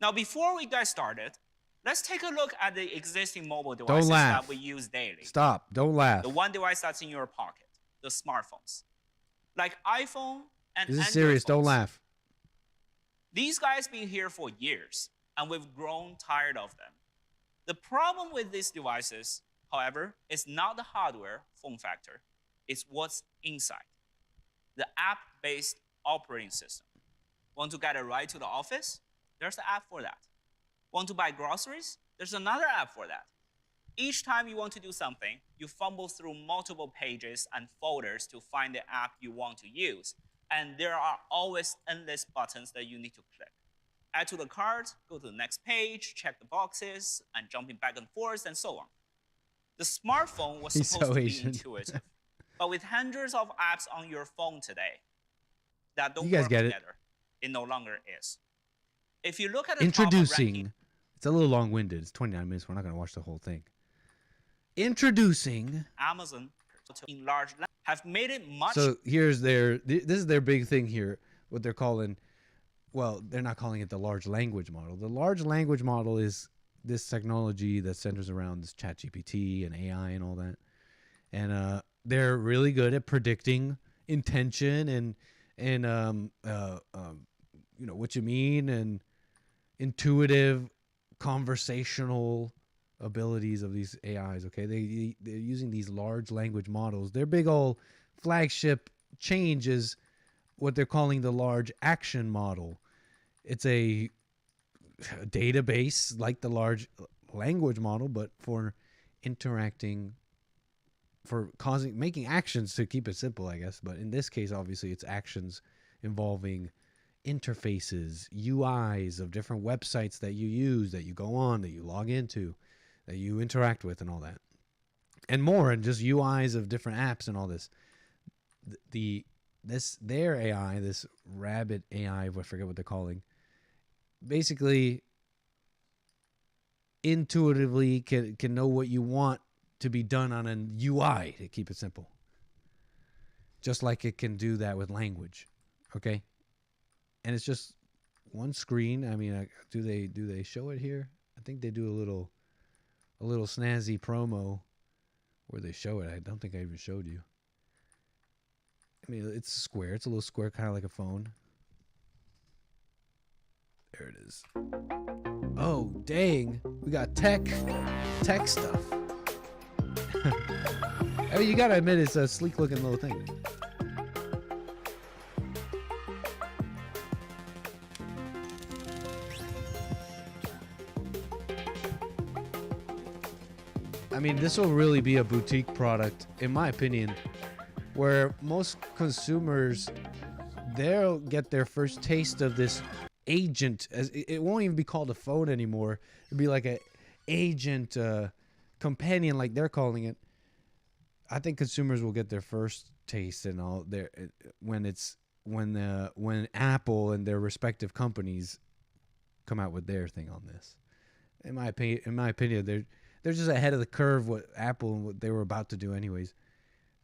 Now, before we get started, let's take a look at the existing mobile devices that we use daily. Stop. Don't laugh. The one device that's in your pocket, the smartphones. Like iPhone and This is Android serious. phones. Don't laugh. These guys been here for years, and we've grown tired of them. The problem with these devices, however, is not the hardware form factor. It's what's inside. The app-based operating system. Want to get a ride to the office? There's an app for that. Want to buy groceries? There's another app for that. Each time you want to do something, you fumble through multiple pages and folders to find the app you want to use. And there are always endless buttons that you need to click. Add to the cart, go to the next page, check the boxes, and jumping back and forth, and so on. The smartphone was supposed to be intuitive. But with hundreds of apps on your phone today that don't work together, it no longer is. If you look at the Introducing, it's a little long-winded. It's 29 minutes. We're not going to watch the whole thing. Introducing Amazon in large have made it much. So here's this is their big thing here. What they're calling, well, they're not calling it the large language model. The large language model is this technology that centers around this ChatGPT and AI and all that. And they're really good at predicting intention and you know what you mean, and intuitive conversational abilities of these AIs. Okay, they're using these large language models. Their big old flagship change is what they're calling the large action model. It's a database like the large language model, but for interacting, for making actions, to keep it simple, I guess. But in this case, obviously, it's actions involving interfaces, UIs of different websites that you use, that you go on, that you log into, that you interact with, and all that, and more, and just UIs of different apps and all this. Their AI, this Rabbit AI, I forget what they're calling, basically intuitively can know what you want to be done on an UI, to keep it simple. Just like it can do that with language, okay? And it's just one screen. I mean, do they show it here? I think they do a little snazzy promo where they show it. I don't think I even showed you. I mean, it's square. It's a little square, kind of like a phone. There it is. Oh, dang. We got tech stuff. I mean, you gotta admit it's a sleek looking little thing. I mean, this will really be a boutique product, in my opinion, where most consumers, they'll get their first taste of this agent. As it won't even be called a phone anymore. It'll be like an agent companion, like they're calling it. I think consumers will get their first taste and all their when Apple and their respective companies come out with their thing on this. In my opinion, they're just ahead of the curve what Apple and what they were about to do anyways,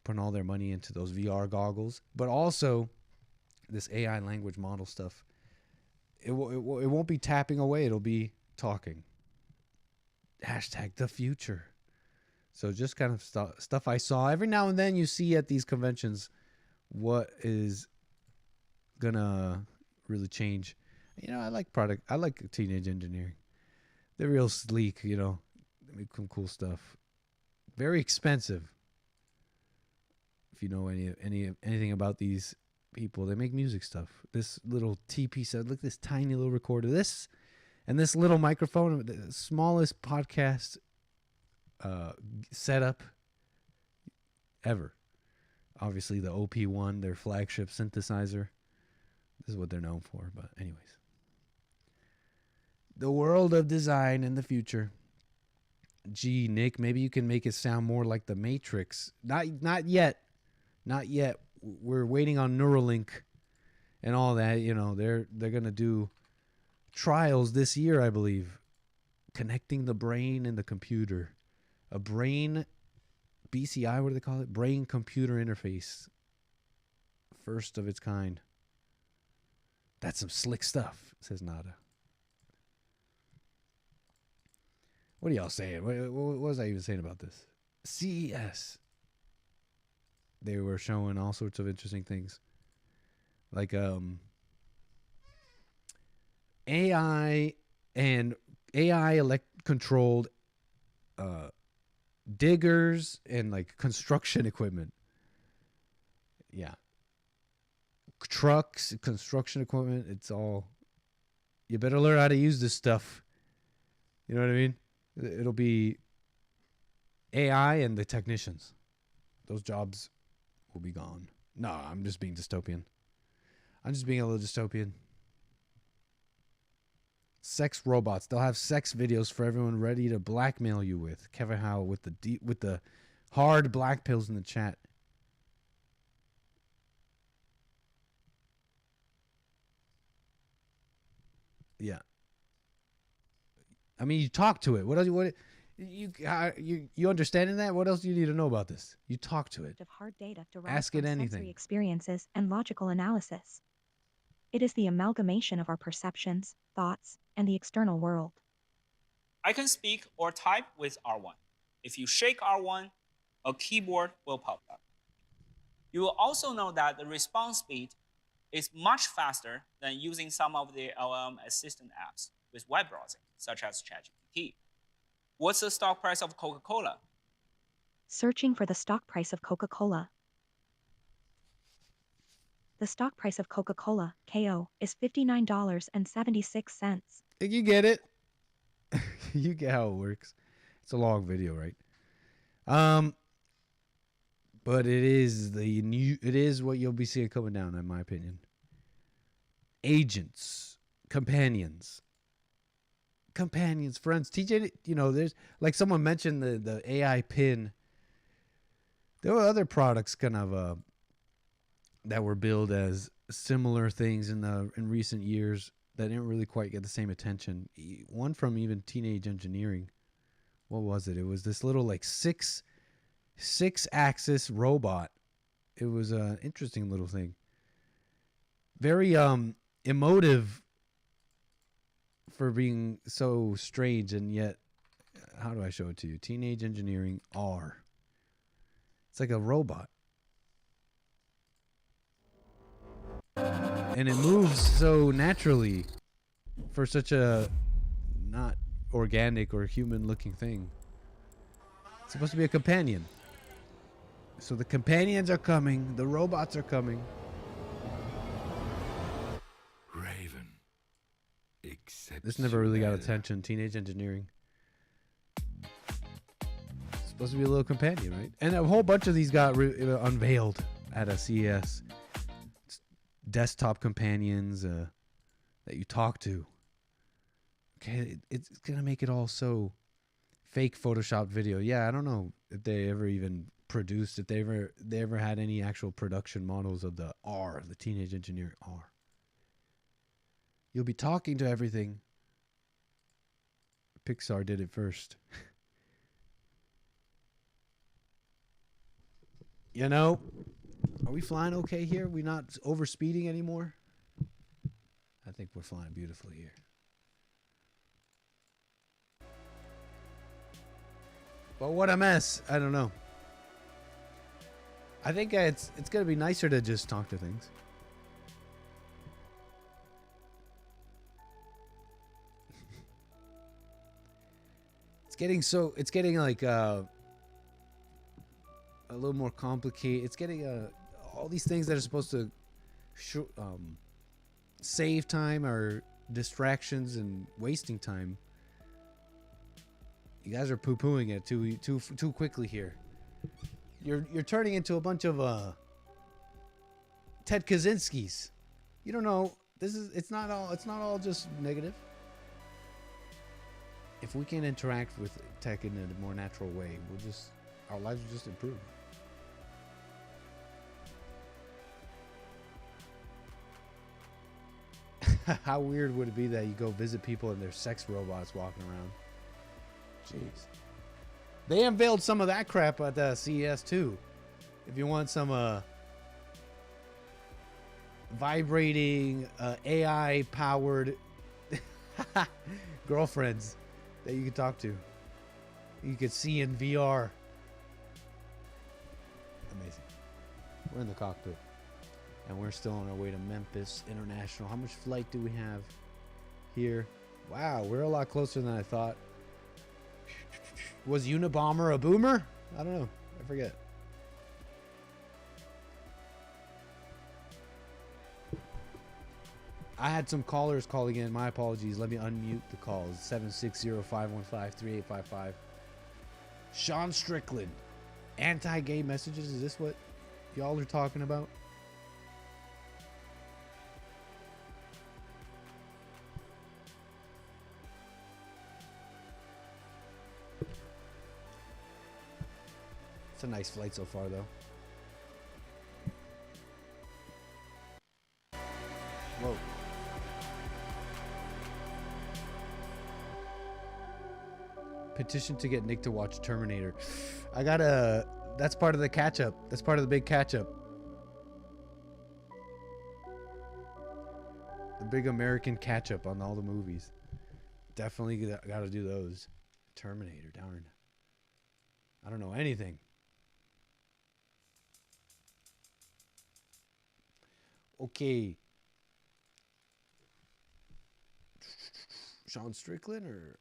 putting all their money into those VR goggles, but also this AI language model stuff. It won't be tapping away. It'll be talking. Hashtag the future. So just kind of stuff I saw. Every now and then you see at these conventions what is gonna really change. You know, I like teenage engineering. They're real sleek, you know. They make some cool stuff. Very expensive. If you know anything about these people, they make music stuff. This little TP set, look at this tiny little recorder. This and this little microphone, the smallest podcast setup ever. Obviously the OP1, their flagship synthesizer. This is what they're known for, but anyways. The world of design in the future. Gee, Nick, maybe you can make it sound more like the Matrix. Not yet. Not yet. We're waiting on Neuralink and all that. You know, they're going to do trials this year, I believe, connecting the brain and the computer. A brain, BCI, what do they call it? Brain computer interface. First of its kind. That's some slick stuff, says Nada. What are y'all saying? What was I even saying about this? CES. They were showing all sorts of interesting things. Like AI and AI controlled diggers and like construction equipment. Yeah. Trucks, construction equipment, it's all, you better learn how to use this stuff. You know what I mean? It'll be AI and the technicians. Those jobs will be gone. No, I'm just being dystopian. I'm just being a little dystopian. Sex robots. They'll have sex videos for everyone ready to blackmail you with. Kevin Howe with the hard black pills in the chat. Yeah. I mean, you talk to it. What else? You understanding that? What else do you need to know about this? You talk to it. Of hard data Ask it anything. Sensory experiences and logical analysis. It is the amalgamation of our perceptions, thoughts, and the external world. I can speak or type with R1. If you shake R1, a keyboard will pop up. You will also know that the response speed is much faster than using some of the LLM assistant apps with web browsing, such as ChatGPT. What's the stock price of Coca-Cola? Searching for the stock price of Coca-Cola. The stock price of Coca-Cola, KO, is $59.76. You get it. You get how it works. It's a long video, right? But it is what you'll be seeing coming down, in my opinion. Agents, companions, friends. TJ, you know, there's like someone mentioned the AI pin. There were other products kind of that were billed as similar things in recent years that didn't really quite get the same attention. One from even Teenage Engineering. What was it? It was this little like six axis robot. It was an interesting little thing. Very emotive for being so strange, and yet, how do I show it to you? Teenage Engineering R. It's like a robot. And it moves so naturally. for such a not organic or human-looking thing. It's supposed to be a companion. So the companions are coming. The robots are coming. Raven. Except This never really got attention. Teenage engineering. It's supposed to be a little companion, right? And a whole bunch of these got unveiled at a CES. It's desktop companions that you talk to. Okay, it's gonna make it all so fake Photoshop video. Yeah, I don't know if they ever even produced, if they ever had any actual production models of the R, the Teenage Engineering R. You'll be talking to everything. Pixar did it first. You know, are we flying okay here? We not over speeding anymore? I think we're flying beautifully here. But what a mess. I don't know. I think it's going to be nicer to just talk to things. It's getting like a little more complicated. It's getting all these things that are supposed to save time or distractions and wasting time. You guys are poo-pooing it too quickly here. You're turning into a bunch of Ted Kaczynskis. You don't know. It's not all just negative. If we can interact with tech in a more natural way, our lives will just improve. How weird would it be that you go visit people and there's sex robots walking around? Jeez. They unveiled some of that crap at the CES too. If you want some vibrating AI powered girlfriends that you can talk to, you could see in VR. Amazing. We're in the cockpit and we're still on our way to Memphis International. How much flight do we have here? Wow, we're a lot closer than I thought. Was Unabomber a boomer? I don't know. I forget. I had some callers calling in. My apologies. Let me unmute the calls. 760-515-3855. Sean Strickland. Anti-gay messages. Is this what y'all are talking about? It's a nice flight so far, though. Whoa. Petition to get Nick to watch Terminator. That's part of the catch-up. That's part of the big catch-up. The big American catch-up on all the movies. Definitely got to do those. Terminator, darn. I don't know anything. Okay. Sean Strickland or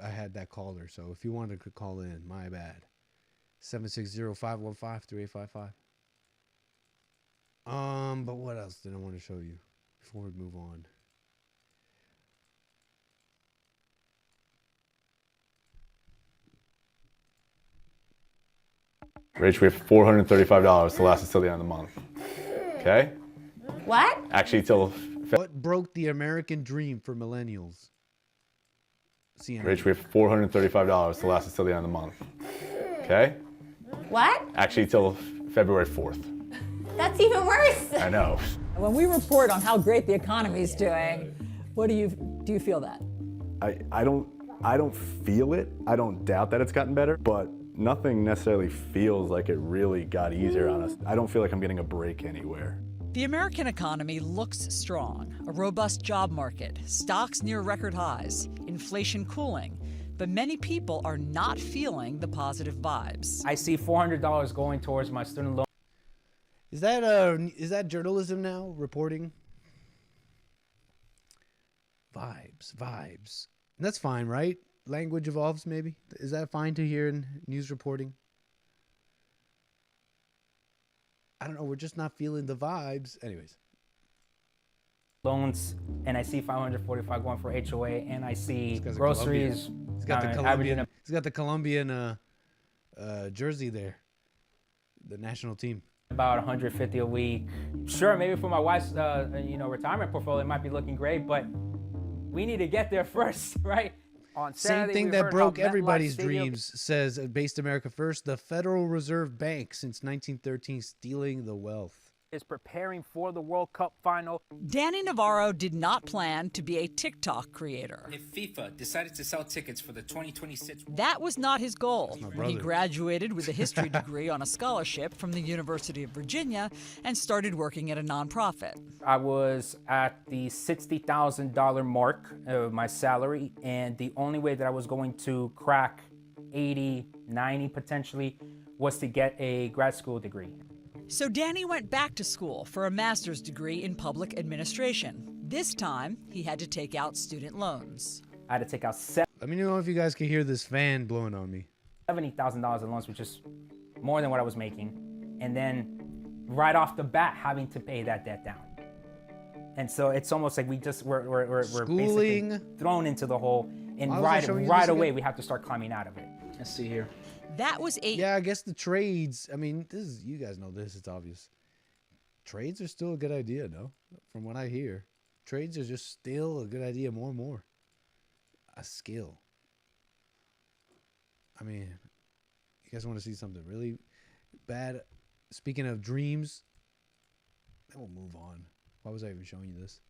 I had that caller, so if you wanted to call in, my bad. 760-515-3855. But what else did I want to show you before we move on? Rach, we have $435 to last us till the end of the month. Okay? What? Actually, till... What broke the American dream for millennials? CNN. Rach, we have $435 to last us till the end of the month. Okay? What? Actually, till February 4th. That's even worse. I know. When we report on how great the economy is doing, do you feel that? I don't feel it. I don't doubt that it's gotten better, but nothing necessarily feels like it really got easier on us. I don't feel like I'm getting a break anywhere. The American economy looks strong. A robust job market, stocks near record highs, inflation cooling. But many people are not feeling the positive vibes. I see $400 going towards my student loan. Is that journalism now, reporting? Vibes. And that's fine, right? Language evolves, maybe. Is that fine to hear in news reporting? I don't know. We're just not feeling the vibes. Anyways. Loans, and I see 545 going for HOA, and I see This guy's a groceries. Colombian. He's got the Colombian. He's got the Colombian jersey there. The national team. About 150 a week. Sure, maybe for my wife's retirement portfolio, it might be looking great, but we need to get there first, right? On Saturday, Same thing we that heard broke how MetLife everybody's Stadium dreams, says Based America First, the Federal Reserve Bank since 1913 stealing the wealth. is preparing for the World Cup final. Danny Navarro did not plan to be a TikTok creator. If FIFA decided to sell tickets for the 2026... That was not his goal. He brother. graduated with a history degree on a scholarship from the University of Virginia and started working at a nonprofit. I was at the $60,000 mark of my salary, and the only way that I was going to crack 80, 90 potentially was to get a grad school degree. So Danny went back to school for a master's degree in public administration. This time, he had to take out student loans. I had to take out Let me know if you guys can hear this fan blowing on me. $70,000 in loans, which is more than what I was making. And then right off the bat, having to pay that debt down. And so it's almost like we're basically thrown into the hole, and right away we have to start climbing out of it. Let's see here. That was Yeah, I guess the trades, I mean, you guys know this, it's obvious. Trades are still a good idea, no? From what I hear. Trades are just still a good idea more and more. A skill. I mean, you guys want to see something really bad? Speaking of dreams, then we'll move on. Why was I even showing you this?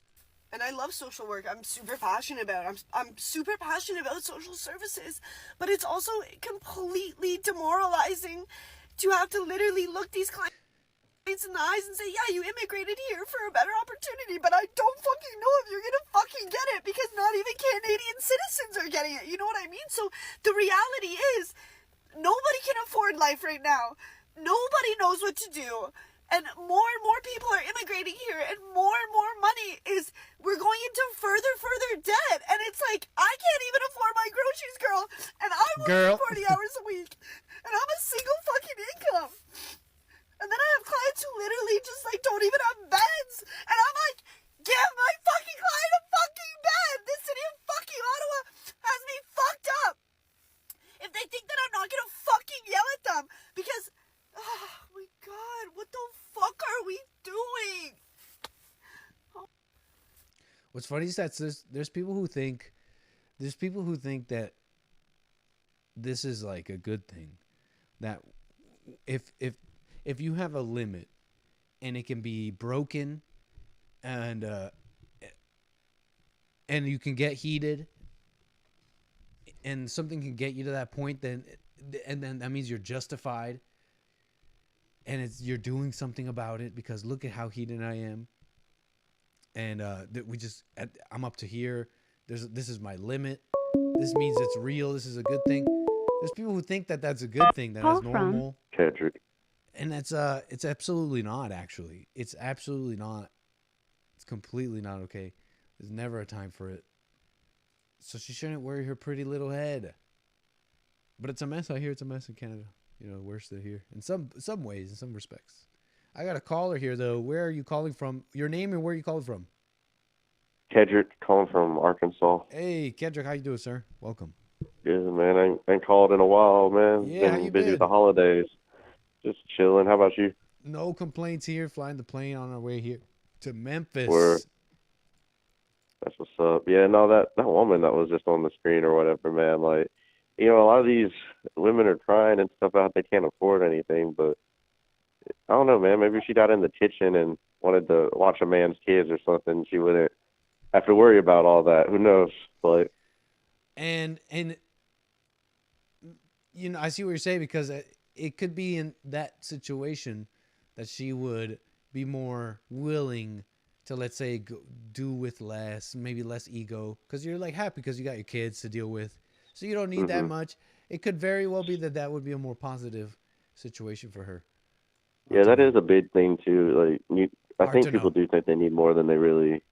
And I love social work. I'm super passionate about it. I'm super passionate about social services. But it's also completely demoralizing to have to literally look these clients in the eyes and say, yeah, you immigrated here for a better opportunity, but I don't fucking know if you're gonna fucking get it, because not even Canadian citizens are getting it. You know what I mean? So the reality is, nobody can afford life right now. Nobody knows what to do. And more people are immigrating here, and more money is, we're going into further debt. And it's like, I can't even afford my groceries, girl. And I'm working 40 hours a week. And I'm a single fucking income. And then I have clients who literally just like don't even have beds. And I'm like, give my fucking client a fucking bed. The city of fucking Ottawa has me fucked up. If they think that I'm not gonna fucking yell at them, because, oh my God, what the fuck are we doing? What's funny is that there's people who think that this is like a good thing, that if you have a limit and it can be broken and you can get heated and something can get you to that point, then that means you're justified and you're doing something about it, because look at how heated I am. And I'm up to here. This is my limit. This means it's real. This is a good thing. There's people who think that that's a good thing, that is normal. Kendrick. And it's absolutely not, actually. It's absolutely not. It's completely not okay. There's never a time for it. So she shouldn't worry her pretty little head. But it's a mess. I hear it's a mess in Canada. You know, worse than here. In some ways, in some respects. I got a caller here, though. Where are you calling from? Your name and where are you calling from? Kendrick, calling from Arkansas. Hey, Kendrick, how you doing, sir? Welcome. Good, man. I ain't called in a while, man. Yeah, how you busy been? with the holidays. Just chilling. How about you? No complaints here. Flying the plane on our way here to Memphis. That's what's up. Yeah, no, that woman that was just on the screen or whatever, man, like, you know, a lot of these women are trying and stuff out. They can't afford anything, but I don't know, man. Maybe if she got in the kitchen and wanted to watch a man's kids or something, she wouldn't have to worry about all that. Who knows? But and you know, I see what you're saying, because it could be in that situation that she would be more willing to, let's say, do with less, maybe less ego, because you're like happy because you got your kids to deal with, so you don't need that much. It could very well be that would be a more positive situation for her. Yeah, that is a big thing too. Like, I think people do think they need more than they really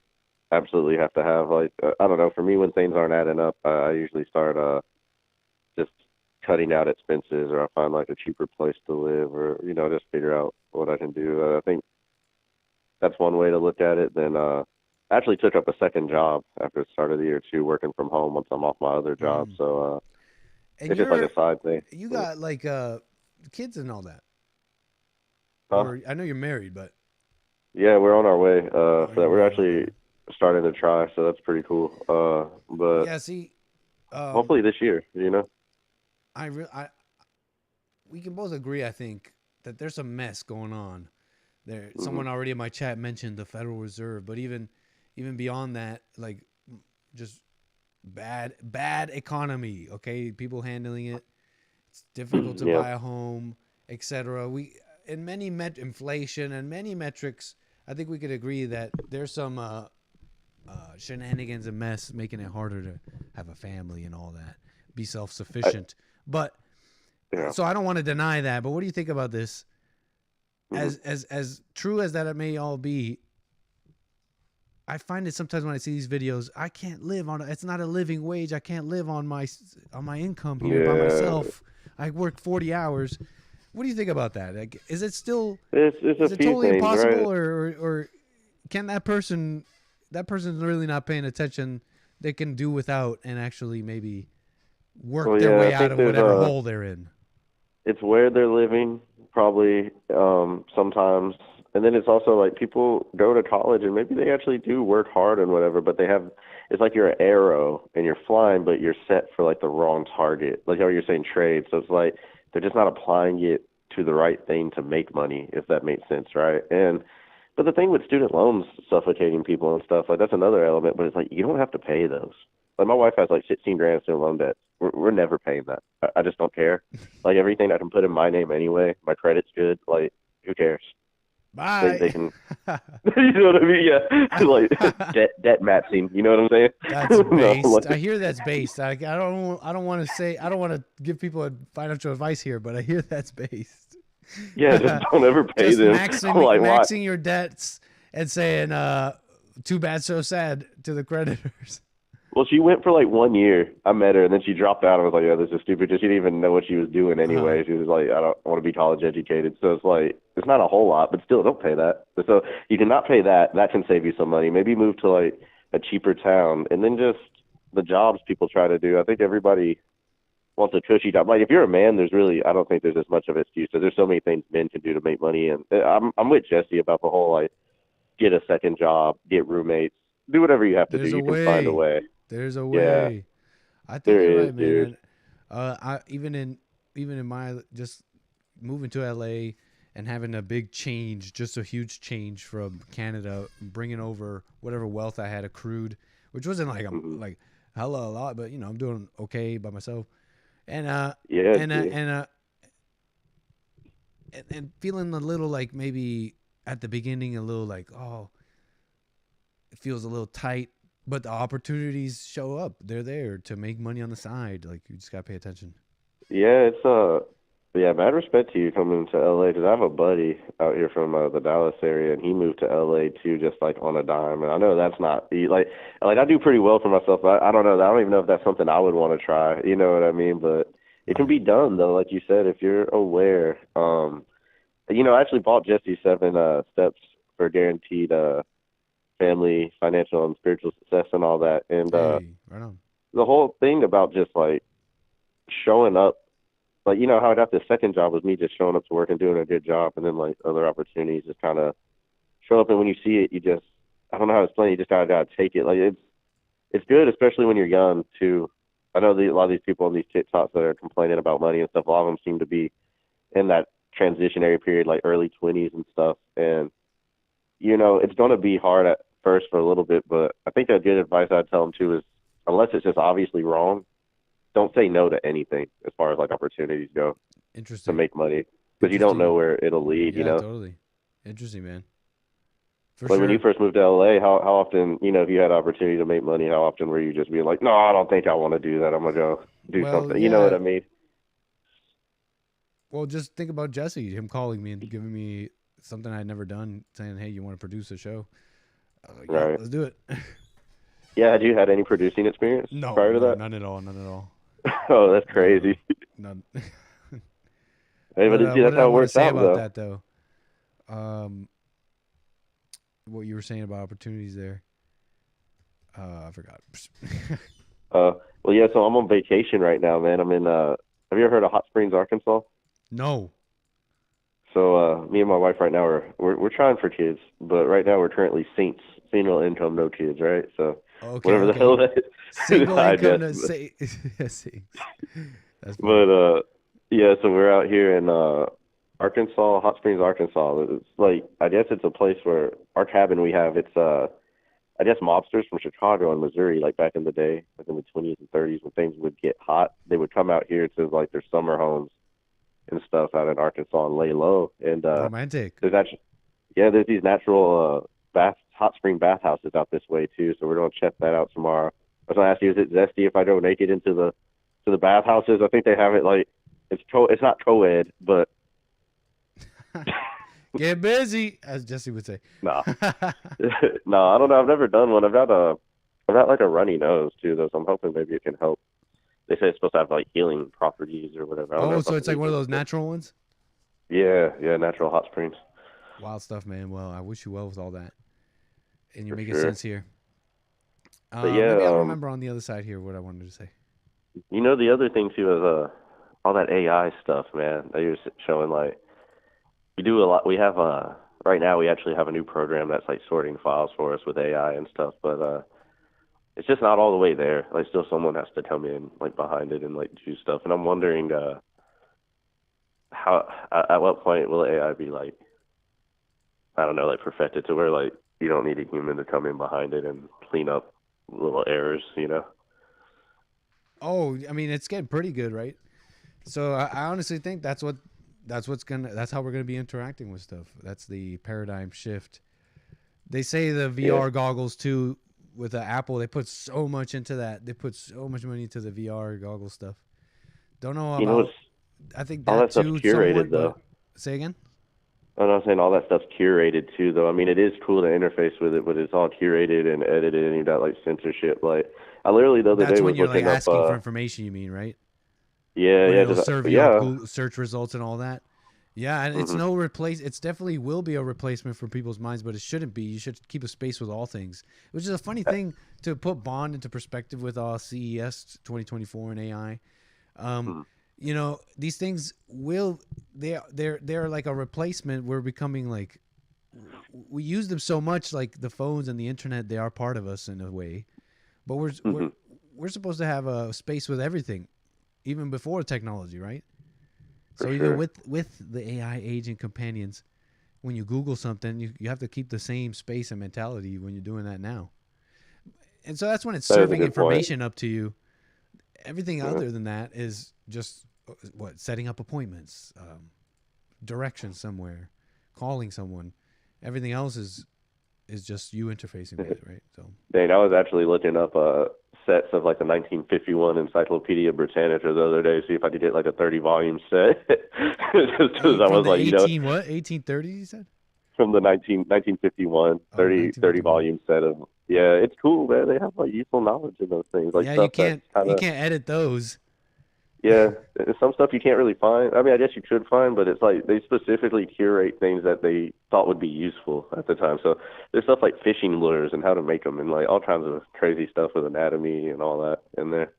absolutely have to have. Like, I don't know. For me, when things aren't adding up, I usually start just cutting out expenses, or I find like a cheaper place to live, or just figure out what I can do. I think that's one way to look at it. Then I actually took up a second job after the start of the year too, working from home once I'm off my other job. So And it's just like a side thing. You got like kids and all that. Huh? Or, I know you're married, but Yeah, we're on our way. So we're actually starting to try, so that's pretty cool. But yeah, see, hopefully this year, we can both agree, I think, that there's a mess going on. There, Mm-hmm. someone already in my chat mentioned the Federal Reserve, but even beyond that, like just bad economy. Okay, people handling it. It's difficult to buy a home, etc. We in many inflation and many metrics. I think we could agree that there's some shenanigans and mess making it harder to have a family and all that, be self-sufficient. But so I don't want to deny that. But what do you think about this? As true as that it may all be, I find it sometimes when I see these videos, I can't live on it's not a living wage. I can't live on my income here by myself. I work 40 hours. What do you think about that? Like, is it still it's is a it few totally things, impossible, right? or can that person's really not paying attention? They can do without and actually maybe work their way out of whatever hole they're in. It's where they're living, probably, sometimes. And then it's also like people go to college and maybe they actually do work hard and whatever, but it's like you're an arrow and you're flying, but you're set for like the wrong target. Like how you're saying trade. So it's like they're just not applying it to the right thing to make money, if that makes sense, right? But the thing with student loans suffocating people and stuff, like that's another element, but it's like you don't have to pay those. Like my wife has like 16 grand student loan debt. We're never paying that. I just don't care. Like everything I can put in my name anyway. My credit's good. Like who cares? Bye. They can. You know what I mean? Yeah. Like debt matching. You know what I'm saying? That's based. No, like, I hear that's based. I don't want to give people financial advice here, but I hear that's based. Yeah, just don't ever pay just them. Maxing your debts and saying too bad so sad to the creditors. Well, she went for like 1 year. I met her, and then she dropped out. I was like, yeah, this is stupid. She didn't even know what she was doing anyway. She was like, I don't want to be college educated. So it's like, it's not a whole lot, but still, don't pay that. So you cannot pay that. That can save you some money. Maybe move to like a cheaper town. And then just the jobs people try to do. I think everybody wants a cushy job. Like if you're a man, I don't think there's as much of an excuse. There's so many things men can do to make money. And I'm with Jesse about the whole, like, get a second job, get roommates, do whatever you have to do. You can find a way. There's a way. I think you're right, man. Dude. I even in my just moving to LA and having a big change, just a huge change from Canada, bringing over whatever wealth I had accrued, which wasn't like like hella a lot, but I'm doing okay by myself, and feeling a little like maybe at the beginning a little like it feels a little tight. But the opportunities show up. They're there to make money on the side. Like, you just got to pay attention. Yeah, mad respect to you coming to LA, because I have a buddy out here from the Dallas area, and he moved to LA too, just like on a dime. And I know that's not like I do pretty well for myself. I don't know. I don't even know if that's something I would want to try. You know what I mean? But it can be done though, like you said, if you're aware. I actually bought Jesse 7 steps for guaranteed family, financial, and spiritual success and all that. And right on. The whole thing about just like showing up, like, how that the second job was me just showing up to work and doing a good job, and then like other opportunities just kind of show up. And when you see it, you just, I don't know how to explain it, you just gotta take it. Like it's good, especially when you're young too. I know a lot of these people on these TikToks that are complaining about money and stuff, a lot of them seem to be in that transitionary period, like early 20s and stuff. And it's going to be hard at first for a little bit, but I think that good advice I'd tell them too is, unless it's just obviously wrong, don't say no to anything as far as like opportunities go. Interesting. To make money, because you don't know where it'll lead. Yeah, totally. Interesting, man. Like when you first moved to LA, how often, if you had opportunity to make money, how often were you just being like, no, I don't think I want to do that. I'm gonna go do something. You know what I mean? Well, just think about Jesse, him calling me and giving me something I'd never done, saying, hey, you want to produce a show? Yeah, Right. let's do it. Yeah, had you had any producing experience No, prior to no, that? none at all. None at all. Oh, that's crazy. None. Hey, but see, What that's did I how it want to works say out, about though. that, though? What you were saying about opportunities there. I forgot. Well, yeah. So I'm on vacation right now, man. I'm in. Have you ever heard of Hot Springs, Arkansas? No. So me and my wife right now we're trying for kids, but right now we're currently saints, single income, no kids, right? So Okay, whatever the okay. hell that is. Single I income guess, to say. Yes, that's funny. but yeah. So we're out here in Arkansas, Hot Springs, Arkansas. It's like I guess it's a place where our cabin we have. It's I guess mobsters from Chicago and Missouri, like back in the day, like in the 20s and 30s, when things would get hot, they would come out here to like their summer homes and stuff out in Arkansas and lay low. And Romantic. there's actually, yeah, there's these natural hot spring bathhouses out this way too. So we're gonna check that out tomorrow. I was gonna ask you, is it zesty if I go naked into the bathhouses? I think they have it like it's not co-ed, but Get busy, as Jesse would say. no, no, I don't know. I've never done one. I've got like a runny nose too, though. So I'm hoping maybe it can help. They say it's supposed to have like healing properties or whatever. I don't know Oh, if so I it's like believe one of it. those natural ones? Yeah, natural hot springs. Wild stuff, man. Well, I wish you well with all that. And you're For making sure. sense here. But yeah, maybe I'll remember on the other side here what I wanted to say. You know, the other thing too is all that AI stuff, man. That you're showing like we do a lot. We have right now we actually have a new program that's like sorting files for us with AI and stuff, but it's just not all the way there. Like still someone has to come in like behind it and like do stuff. And I'm wondering how at what point will AI be like, I don't know, like perfected to where like you don't need a human to come in behind it and clean up little errors, you know? Oh, I mean, it's getting pretty good, right? So I honestly think that's how we're gonna be interacting with stuff. That's the paradigm shift. They say the VR goggles too, with the Apple, they put so much into that. They put so much money into the VR goggle stuff. Don't know about. You know, I think all that that stuff's too. curated Somewhat, though. but say again. I'm not saying all that stuff's curated too, though. I mean, it is cool to interface with it, but it's all curated and edited, and you got like censorship. Like, I literally the other That's day when was you're like looking up. asking for information. You mean, right? Yeah, When yeah, it'll just, serve you yeah. up Google search results and all that. Yeah, and it's Mhm. no replace. It's definitely will be a replacement for people's minds, but it shouldn't be. You should keep a space with all things, which is a funny thing to put Bond into perspective with CES 2024 and AI. You know, these things they're like a replacement. We're becoming like we use them so much, like the phones and the internet. They are part of us in a way, but we're supposed to have a space with everything, even before technology, right? For So sure. even with the AI agent companions, when you Google something, you have to keep the same space and mentality when you're doing that now. And so that's when it's That is a serving good point. information up to you. Everything other than that is just setting up appointments, directions somewhere, calling someone. Everything else is just you interfacing with it, right? So Dang, I was actually looking up sets of like the 1951 Encyclopedia Britannica the other day, see if I could get like a 30-volume set. Just because I from was the like, you know, 1830s, you said? from the 1951 30 volume set of, yeah, it's cool, man. They have like useful knowledge in those things, like Yeah, stuff you can't that's kinda, you can't edit those. yeah, some stuff you can't really find. I mean, I guess you could find, but it's like they specifically curate things that they thought would be useful at the time. So there's stuff like fishing lures and how to make them, and like all kinds of crazy stuff with anatomy and all that in there.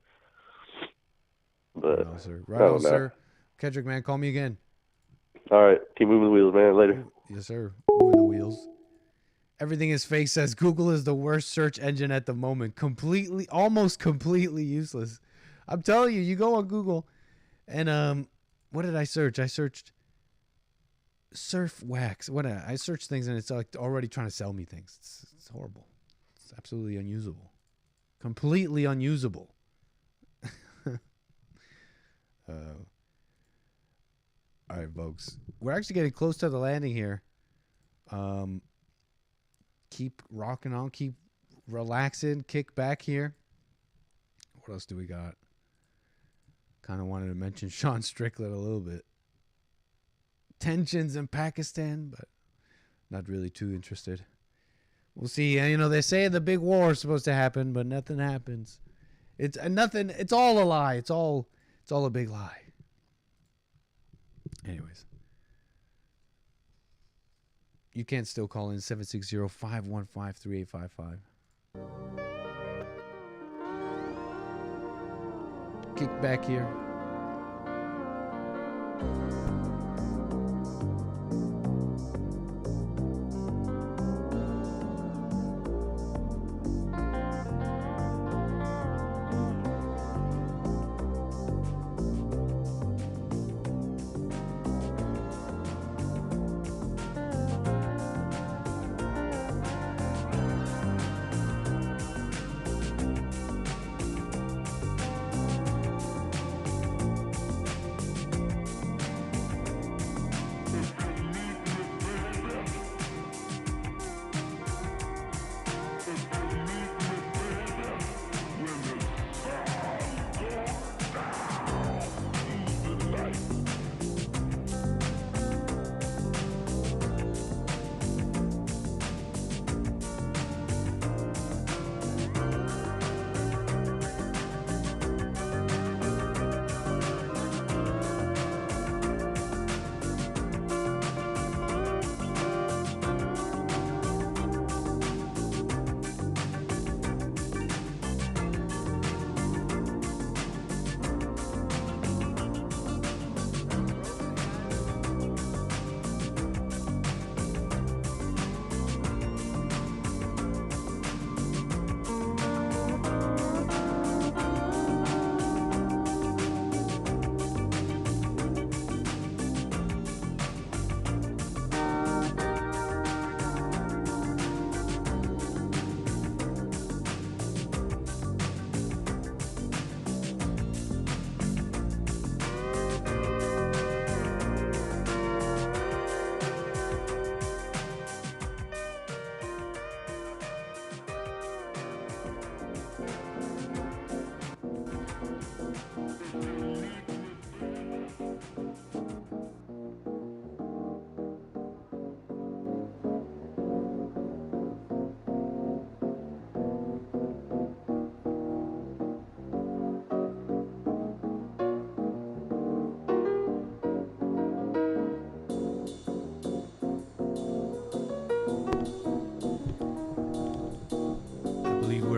But Right on, sir. I Right don't on, know. sir. Kendrick, man, call me again. All right, keep moving the wheels, man. Later. Yes, sir. Moving the wheels. Everything is fake says Google is the worst search engine at the moment. Almost completely useless. I'm telling you, you go on Google and what did I search? I searched surf wax. I searched things and it's like already trying to sell me things. It's horrible. It's absolutely unusable. Completely unusable. All right, folks. We're actually getting close to the landing here. Keep rocking on. Keep relaxing. Kick back here. What else do we got? Kind of wanted to mention Sean Strickland a little bit. Tensions in Pakistan, but not really too interested. We'll see. You know, they say the big war is supposed to happen, but nothing happens. It's nothing. It's all a lie. It's all a big lie. Anyways, you can still call in 760-515-3855. Kick back here.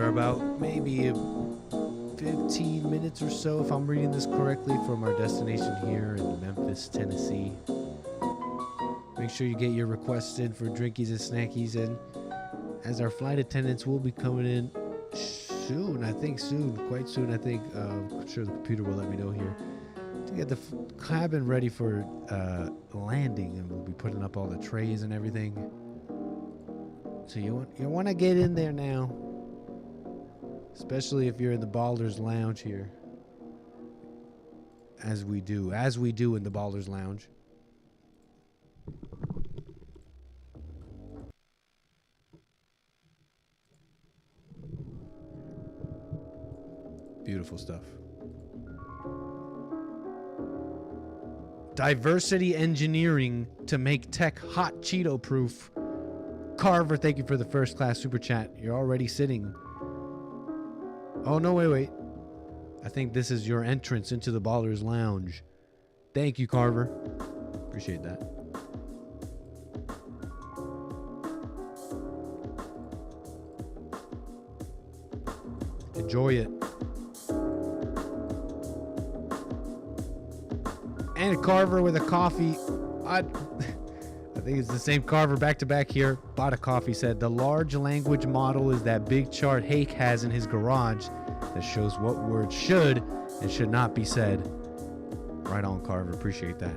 About maybe 15 minutes or so, if I'm reading this correctly, from our destination here in Memphis, Tennessee. Make sure you get your requests in for drinkies and snackies, and as our flight attendants will be coming in soon, quite soon, I think. I'm sure the computer will let me know here, to get the cabin ready for landing, and we'll be putting up all the trays and everything. So you want to get in there now. Especially if you're in the Ballers Lounge here. As we do in the Ballers Lounge. Beautiful stuff. Diversity engineering to make tech hot Cheeto proof. Carver, thank you for the first class super chat. You're already sitting. Oh, no, wait. I think this is your entrance into the Ballers Lounge. Thank you, Carver. Appreciate that. Enjoy it. And Carver with a coffee. I think it's the same Carver back to back here. Bought a coffee, said the large language model is that big chart Hake has in his garage that shows what words should and should not be said. Right on, Carver. Appreciate that.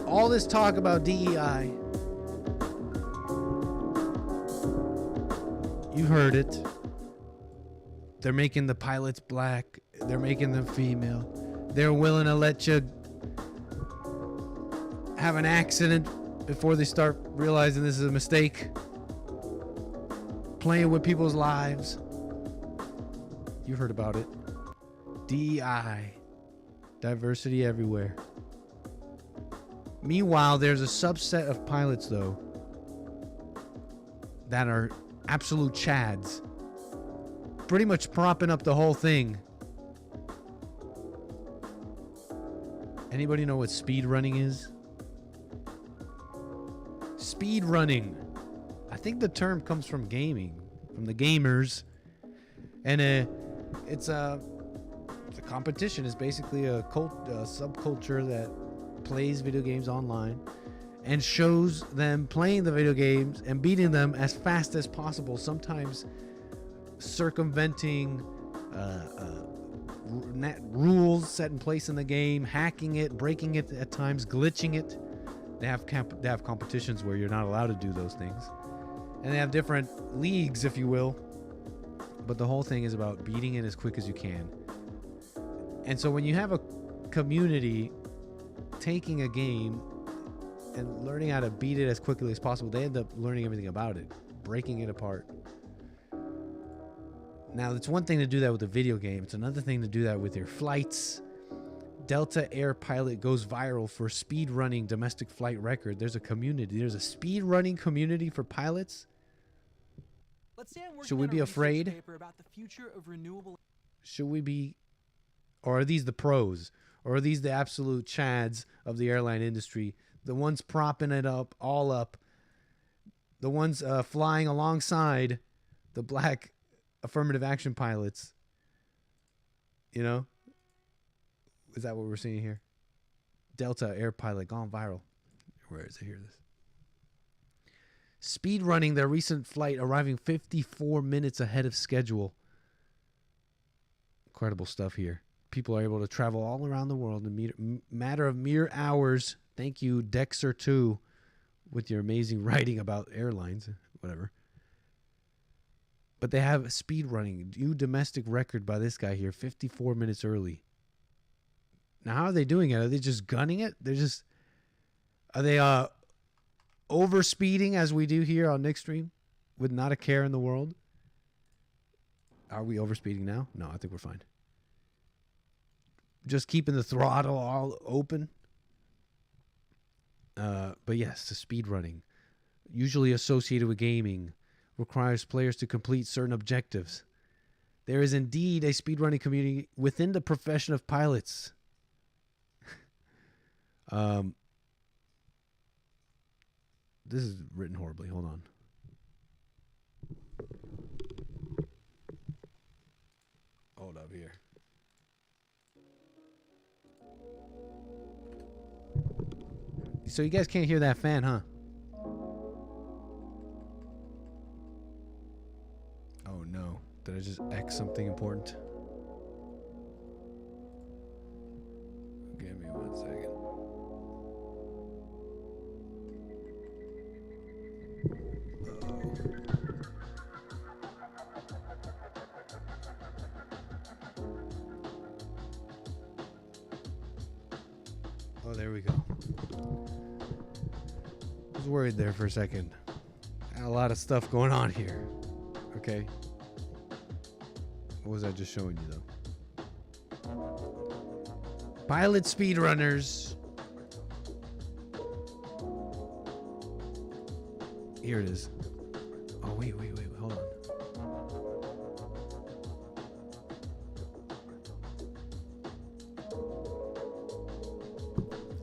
All this talk about DEI, you heard it. They're making the pilots black. They're making them female. They're willing to let you have an accident before they start realizing this is a mistake. Playing with people's lives. You heard about it. DEI. Diversity everywhere. Meanwhile, there's a subset of pilots, though, that are absolute chads. Pretty much propping up the whole thing. Anybody know what speed running is? Speed running. I think the term comes from gaming, from the gamers. And it's a competition. It's basically a subculture that plays video games online and shows them playing the video games and beating them as fast as possible, sometimes circumventing rules set in place in the game, hacking it, breaking it at times, glitching it. They have competitions where you're not allowed to do those things, and they have different leagues, if you will, but the whole thing is about beating it as quick as you can. And so when you have a community taking a game and learning how to beat it as quickly as possible, they end up learning everything about it, breaking it apart. Now, it's one thing to do that with a video game. It's another thing to do that with your flights. Delta Air pilot goes viral for speed running domestic flight record. There's a community. There's a speed running community for pilots. Should we be afraid? About the future of renewable. Should we be, or are these the pros? Or are these the absolute chads of the airline industry? The ones propping it up, all up. The ones flying alongside the black affirmative action pilots. You know? Is that what we're seeing here? Delta Air pilot gone viral. Where is it? Here it is. Speed running their recent flight, arriving 54 minutes ahead of schedule. Incredible stuff here. People are able to travel all around the world in a matter of mere hours. Thank you, 𝒔𝒐𝒄𝒊𝒂𝒍𒔔, with your amazing writing about airlines, whatever. But they have speed running. New domestic record by this guy here, 54 minutes early. Now, how are they doing it? Are they just gunning it? Are they over speeding as we do here on Nick Stream with not a care in the world? Are we over speeding now? No, I think we're fine. Just keeping the throttle all open. But yes, the speed running, usually associated with gaming, requires players to complete certain objectives. There is indeed a speedrunning community within the profession of pilots. This is written horribly. Hold on. Hold up here. So you guys can't hear that fan, huh? Oh no. Did I just X something important? Give me 1 second. Oh, there we go. I was worried there for a second. Got a lot of stuff going on here. Okay. What was I just showing you, though? Pilot speedrunners. Here it is. Oh, wait. Hold on.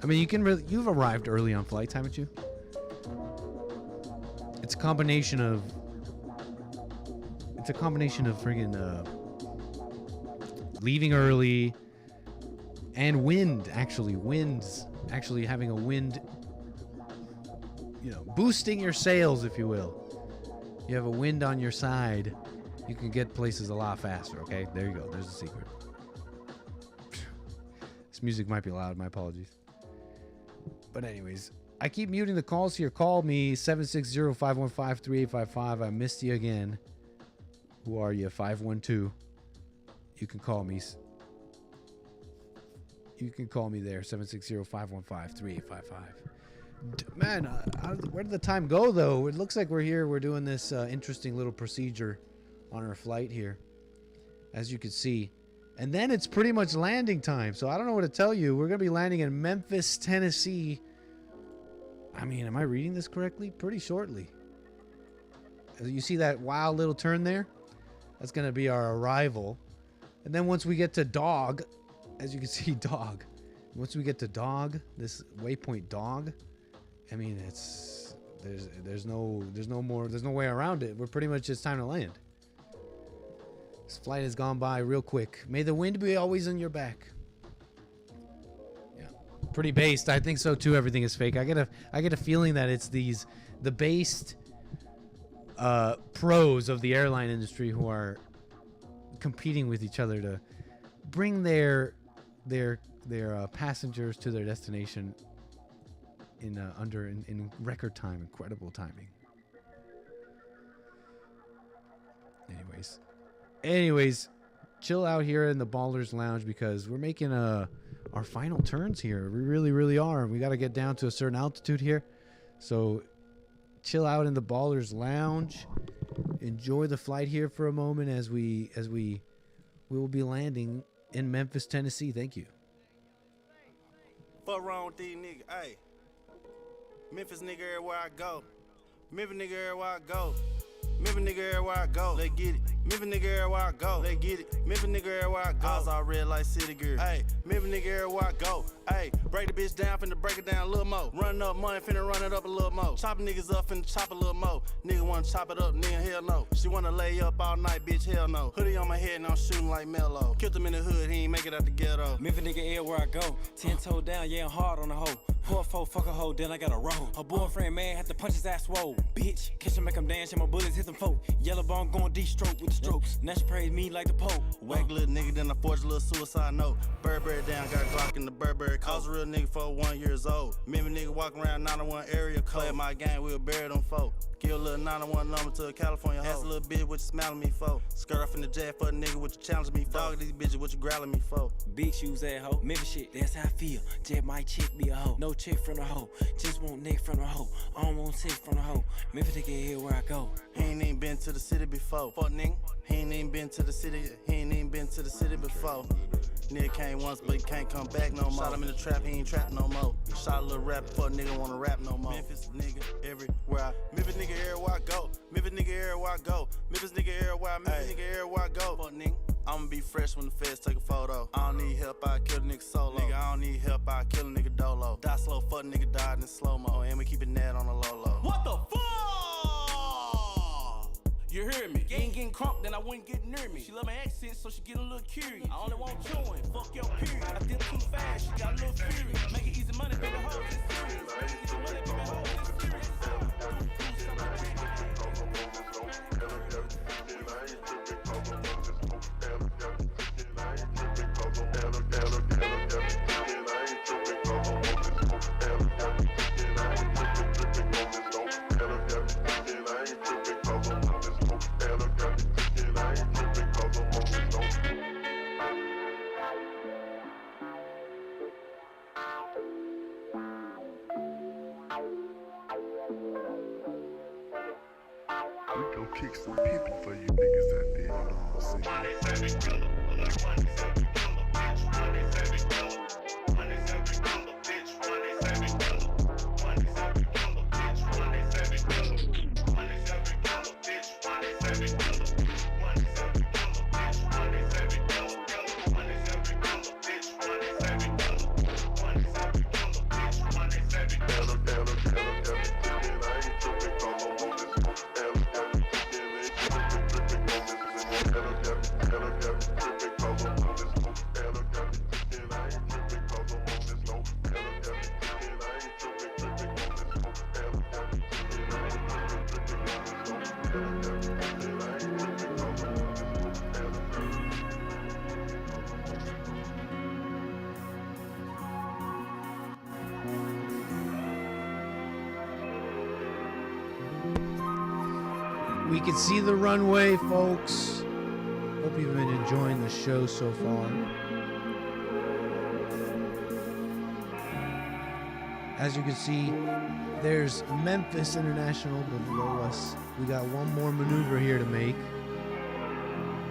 I mean, you've arrived early on flights, haven't you? It's a combination of friggin' leaving early and winds actually having a wind, boosting your sails, if you will. You have a wind on your side, you can get places a lot faster. Okay, there you go. There's the secret. This music might be loud, my apologies. But anyways, I keep muting the calls here. Call me 760-515-3855. I missed you again. Who are you? 512. You can call me. you can call me there, 760-515-3855. Man, where did the time go, though? It looks like we're here. We're doing this interesting little procedure on our flight here, as you can see. And then it's pretty much landing time. So I don't know what to tell you. We're going to be landing in Memphis, Tennessee. I mean, am I reading this correctly? Pretty shortly. You see that wild little turn there? That's going to be our arrival. And then once we get to Dog, as you can see, Dog. Once we get to Dog, this waypoint Dog, I mean, there's no way around it. We're pretty much, it's time to land. This flight has gone by real quick. May the wind be always on your back. Yeah, pretty based. I think so too. Everything is fake. I get a feeling that it's the based pros of the airline industry who are competing with each other to bring their passengers to their destination in record time. Incredible timing. Anyways, chill out here in the Ballers Lounge because we're making our final turns here. We really are. We got to get down to a certain altitude here. So chill out in the Ballers Lounge. Enjoy the flight here for a moment as we will be landing in Memphis, Tennessee. Thank you. Fuck wrong with these niggas, hey. Memphis nigga everywhere I go. Memphis nigga everywhere I go. Memphis nigga everywhere I go. They get it. Memphis nigga everywhere I go. They get it. Memphis nigga everywhere I go. Eyes all red like city girl. Hey, Memphis nigga everywhere I go. Hey, break the bitch down, finna break it down a little more. Running up money, finna run it up a little more. Chopping niggas up, finna chop a little more. Nigga wanna chop it up, nigga, hell no. She wanna lay up all night, bitch, hell no. Hoodie on my head and I'm shooting like Mello. Killed him in the hood, he ain't make it out the ghetto. Memphis nigga everywhere I go. 10 toe down, yeah, I'm hard on the hoe. 4-4, fuck a hoe, then I got a roll. Her boyfriend, man, had to punch his ass swole. Bitch, catch him, make him dance, and my bullets hit them folk. Yellow bone going D-stroke with the strokes. Now she praise me like the Pope. Whack little nigga, then I forged a little suicide note. Burberry down, got a Glock in the Burberry coat. I was a real nigga for 1 years old. Remember nigga walking around 901 area code. Play my game, we'll bury them folk. Give a little 901 number to a California hoe. Ask a little bitch what you smiling me for. Skirt off in the jet for a nigga what you challenging me for. Dog these bitches what you growling me for. Big shoes that hoe. Memphis shit, that's how I feel. Jet my chick be a hoe. No chick from the hoe. Just want neck from the hoe. I don't want sick from the hoe. Memphis nigga here where I go. He ain't even been to the city before. Fuck nigga. He ain't even been to the city. He ain't even been to the city before. Nigga came once, but he can't come back no more. Shot him in the trap, he ain't trapped no more. Shot a little rap, fuck nigga wanna rap no more. Memphis nigga everywhere. Memphis nigga everywhere I go. Memphis nigga everywhere I go. Memphis nigga everywhere. Memphis nigga everywhere I go. Fuck nigga. I'ma be fresh when the feds take a photo. I don't need help, I kill a nigga solo. Nigga, I don't need help, I kill a nigga dolo. Die slow, fuck nigga died in slow-mo. And we keep it net on the low-low. What the fuck? You heard me? You ain't getting crunk, then I wouldn't get near me. She love my accent, so she get a little curious. I only want chewing, fuck your period. I dip too fast, she got a little furious. Make it easy money, baby, hoe, it's serious. Make it easy money, baby, hoe, it's serious. We gon' kick some people for you niggas out there, you know what I'm saying? We can see the runway, folks. Hope you've been enjoying the show so far. As you can see, there's Memphis International below us. We got one more maneuver here to make.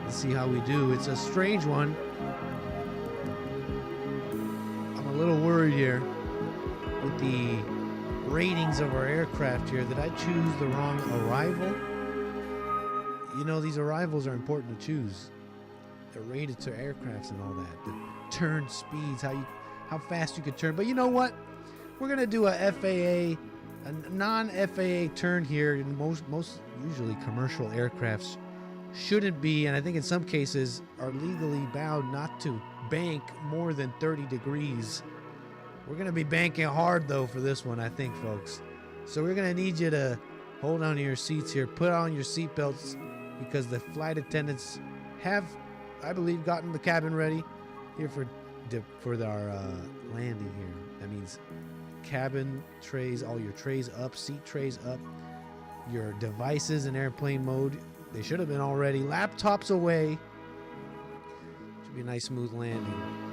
Let's see how we do. It's a strange one. I'm a little worried here with the ratings of our aircraft here. Did I choose the wrong arrival? You know, these arrivals are important to choose. They're rated to aircrafts and all that. The turn speeds, how fast you can turn. But you know what? We're gonna do a FAA, a non-FAA turn here. And most usually commercial aircrafts shouldn't be, and I think in some cases are legally bound not to bank more than 30 degrees. We're gonna be banking hard though for this one, I think, folks. So we're gonna need you to hold on to your seats here, put on your seatbelts, because the flight attendants have, I believe, gotten the cabin ready here for our landing here. That means cabin trays, all your trays up, seat trays up, your devices in airplane mode. They should have been already. Laptops away. Should be a nice smooth landing.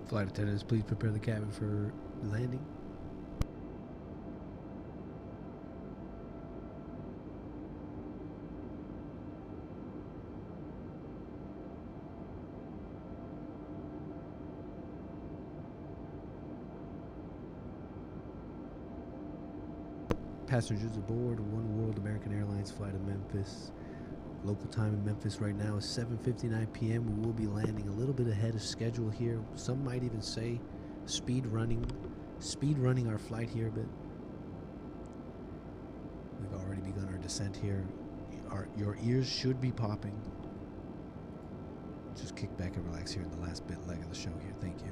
Flight attendants, please prepare the cabin for landing. Passengers aboard One World American Airlines flight to Memphis. Local time in Memphis right now is 7:59 p.m. We will be landing a little bit ahead of schedule here. Some might even say speed running our flight here a bit. We've already begun our descent here. Your ears should be popping. Just kick back and relax here in the last leg of the show here. Thank you.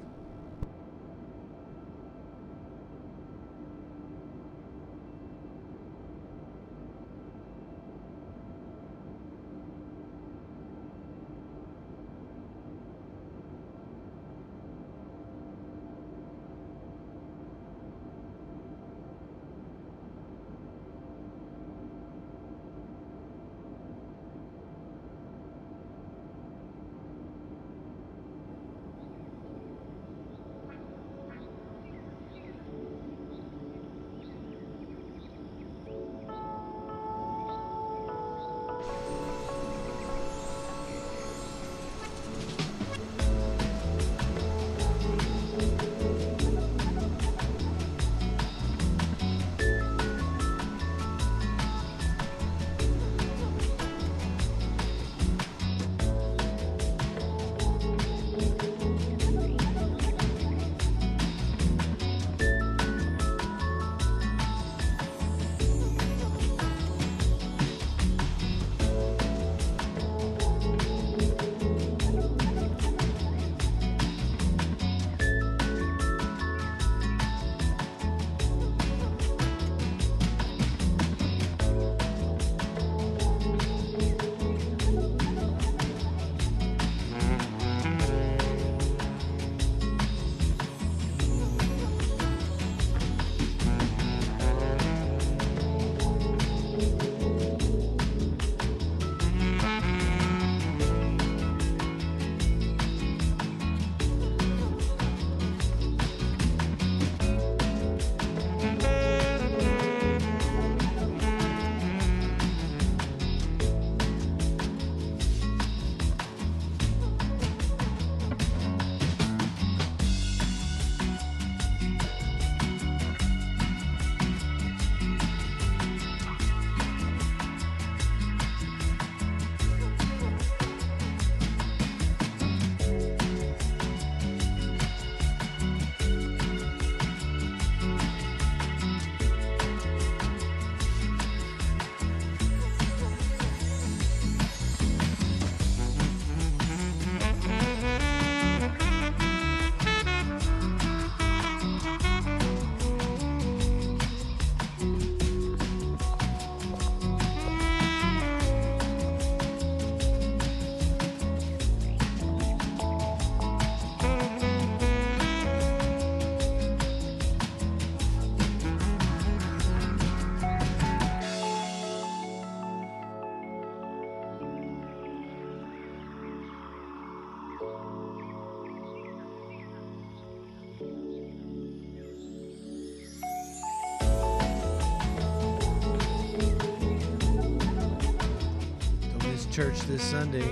Church this Sunday.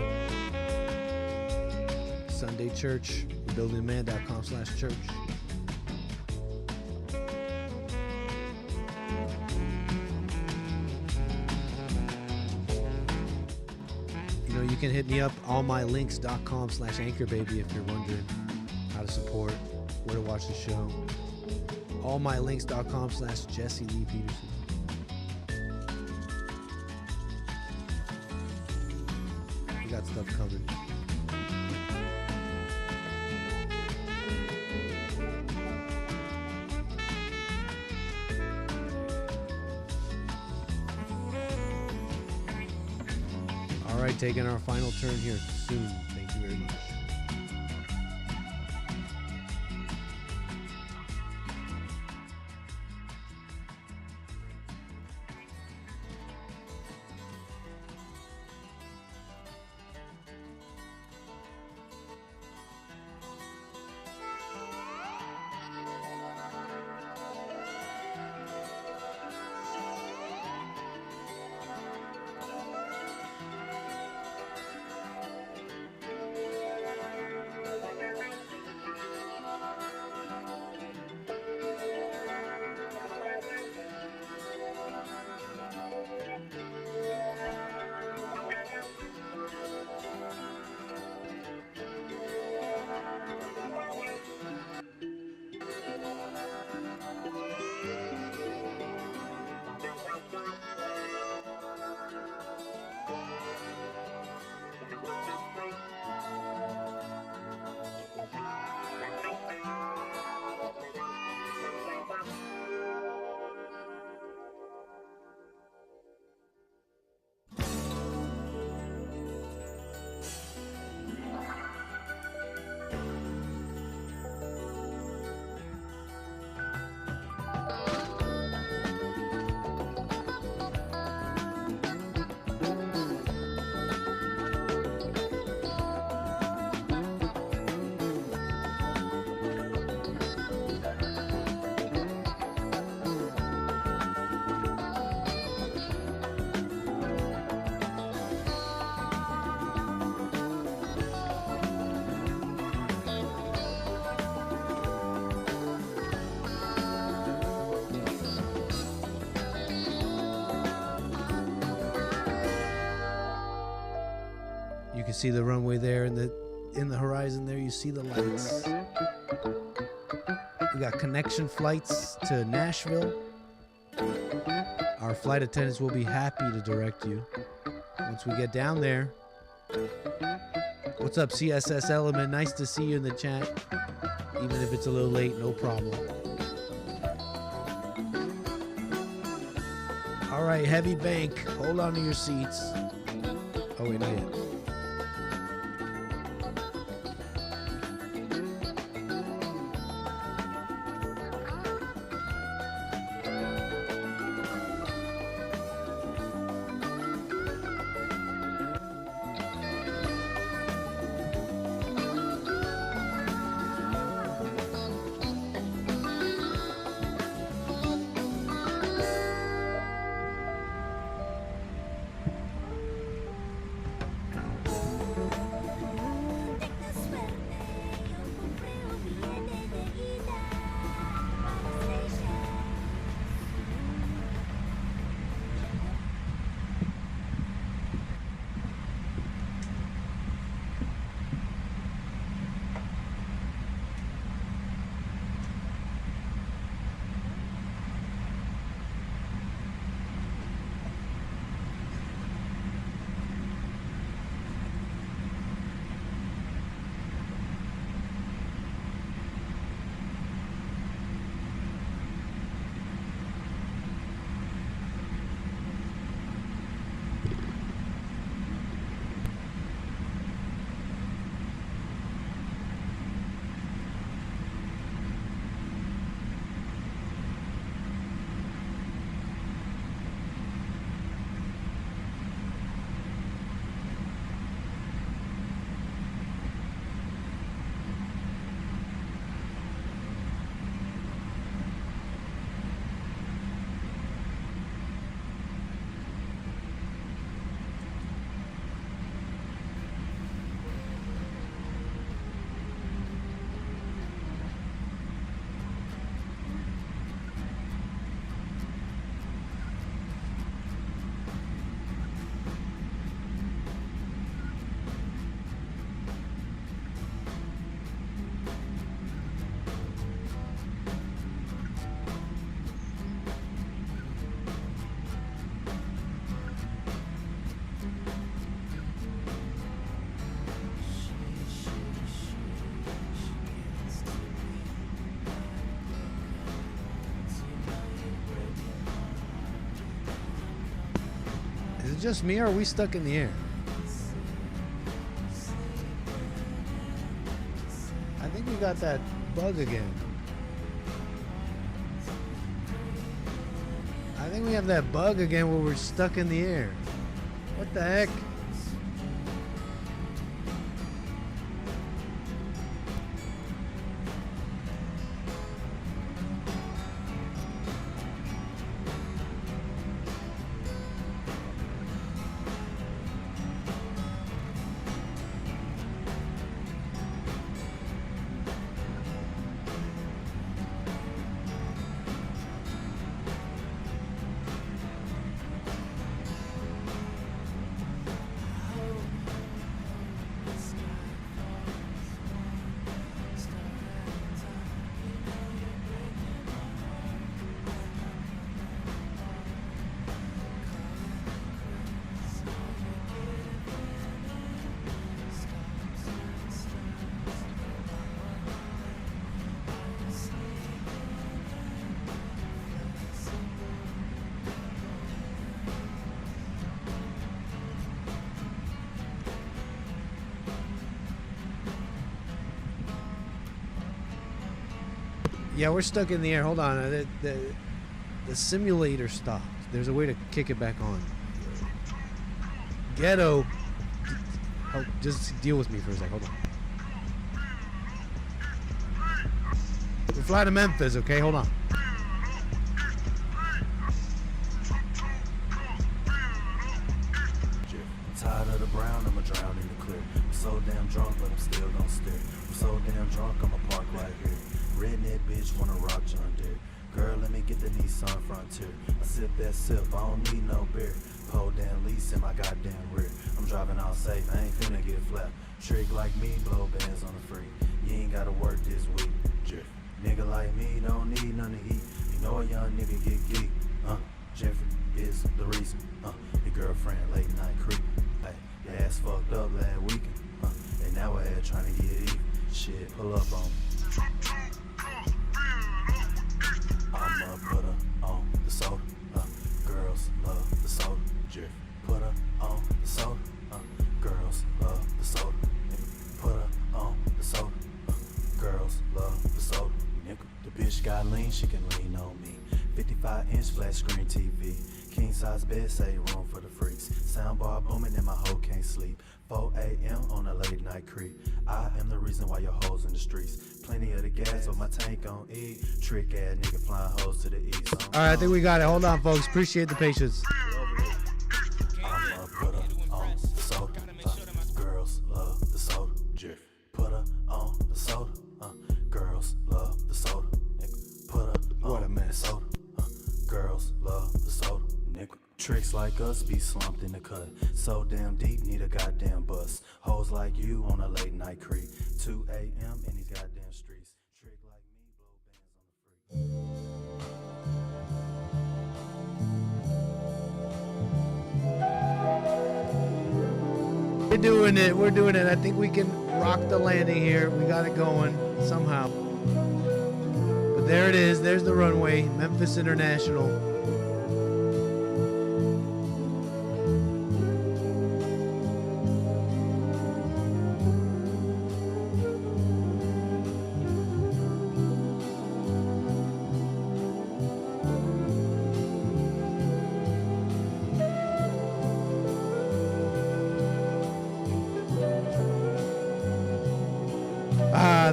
Sunday Church. Buildingman.com/church. You know, you can hit me up allmylinks.com/anchorbaby if you're wondering how to support, where to watch the show. allmylinks.com/Jesse Lee Peterson. We got stuff coming. All right, taking our final turn here soon. Thank you very much. see the runway there in the horizon there. You see the lights. We got connection flights to Nashville. Our flight attendants will be happy to direct you once we get down there. What's up, CSS Element? Nice to see you in the chat. Even if it's a little late, no problem. All right, heavy bank. Hold on to your seats. Oh, wait, not yet. Is it just me or are we stuck in the air? I think we got that bug again. I think we have that bug again where we're stuck in the air. What the heck? Yeah, we're stuck in the air. Hold on. The simulator stopped. There's a way to kick it back on. Ghetto. Oh, just deal with me for a sec. Hold on. We're flying to Memphis, okay? Hold on. Tired of the brown, I'ma drown in the clear. I'm so damn drunk, but I'm still gonna stare. I'm so damn drunk, I'ma park right here. Redneck bitch wanna rock John Deere. Girl, let me get the Nissan Frontier. I sip that sip, I don't need no beer. Pole down lease in my goddamn rear. I'm driving all safe, I ain't finna get flapped. Trick like me, blow bands on the free. You ain't gotta work this week. Jiff. Nigga like me don't need none to eat. You know a young nigga get geek. Jeffrey is the reason. Your girlfriend late night creep. Hey, your ass fucked up last weekend. And now we're here trying to get even. Shit, pull up on me. I'ma put her on the soda. Girls love the soda. Jiff. Put her on the soda. Girls love the soda. Nigga. Put her on the soda. Girls love the soda. Nigga. The bitch got lean, she can lean on me. 55-inch flat screen TV. King size bed, say room for the freaks. Soundbar booming and my hoe can't sleep. 4 a.m. on a late night creep. I am the reason why your hoes in the streets. Plenty of the gas with my tank on E. Trick ass nigga flying hoes to the east. All right, I think we got it. Hold on, folks. Appreciate the patience. I'ma put her on the soda. Girls love the soda. Jiff. Put her on the soda. Girls love the soda. Nigga. Put her on the soda. Girls love the soda. Nigga. Tricks like us be slumped in the cut. So damn deep, need a goddamn bus. Hoes like you on a late night creep. 2 a.m. in these goddamn streets. Trick like me, blow bands on the free. We're doing it. We're doing it. I think we can rock the landing here. We got it going somehow. But there it is. There's the runway. Memphis International.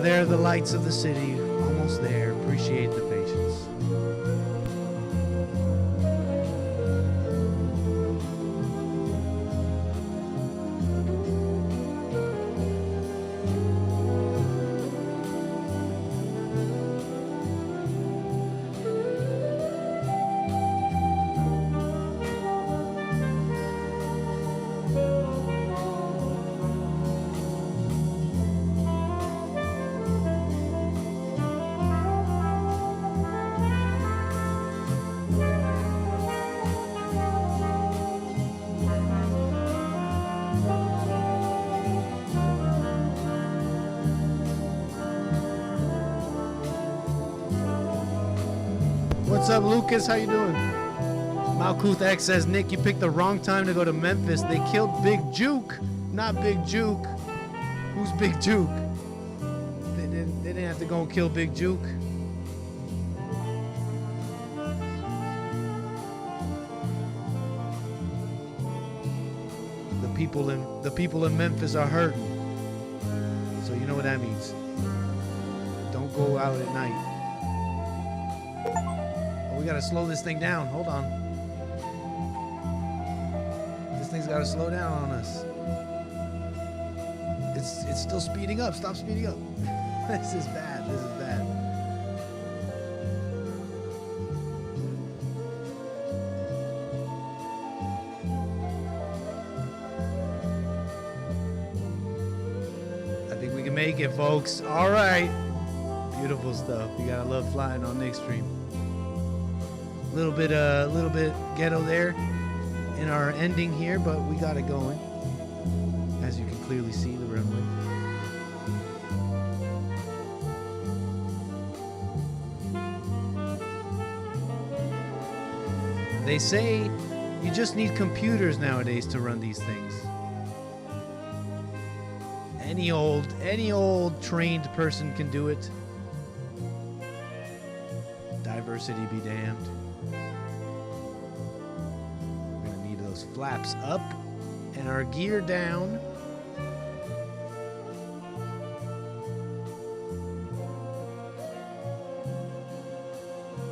There are the lights of the city. Almost there. Appreciate the patience. What's up, Lucas? How you doing? 𝒏𝒊𝒄𝒌𝒔𝒕𝒓𝒆𝒂𝒎 says, Nick, you picked the wrong time to go to Memphis. They killed Big Juke, not Big Juke. Who's Big Juke? They didn't have to go and kill Big Juke. The people in Memphis are hurting. So you know what that means. Don't go out at night. We gotta slow this thing down. Hold on. This thing's gotta slow down on us. It's still speeding up. Stop speeding up. This is bad. This is bad. I think we can make it, folks. All right. Beautiful stuff. You gotta love flying on Nick Stream. Little bit ghetto there in our ending here, but we got it going. As you can clearly see, the runway. They say you just need computers nowadays to run these things. Any old trained person can do it. Diversity be damned. Flaps up and our gear down.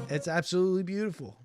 It's absolutely beautiful.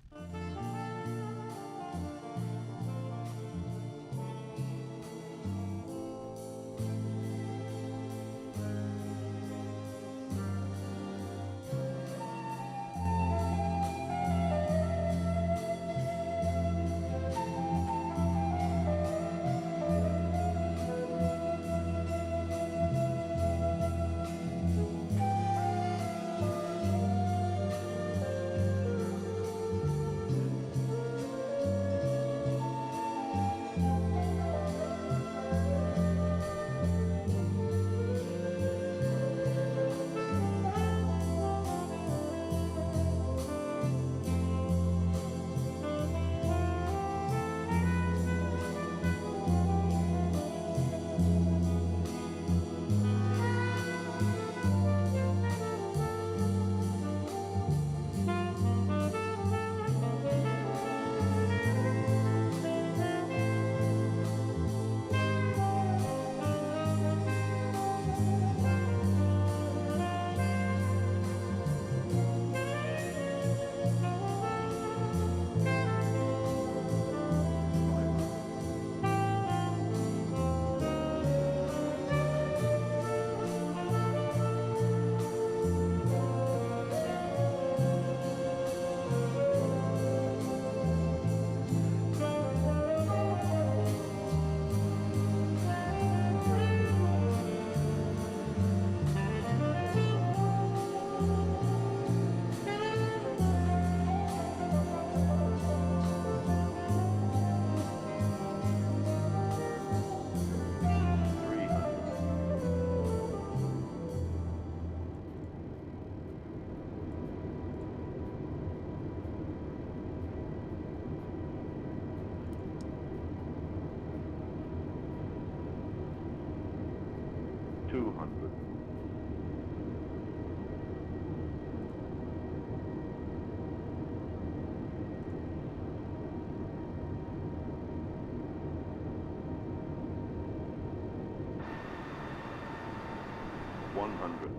100.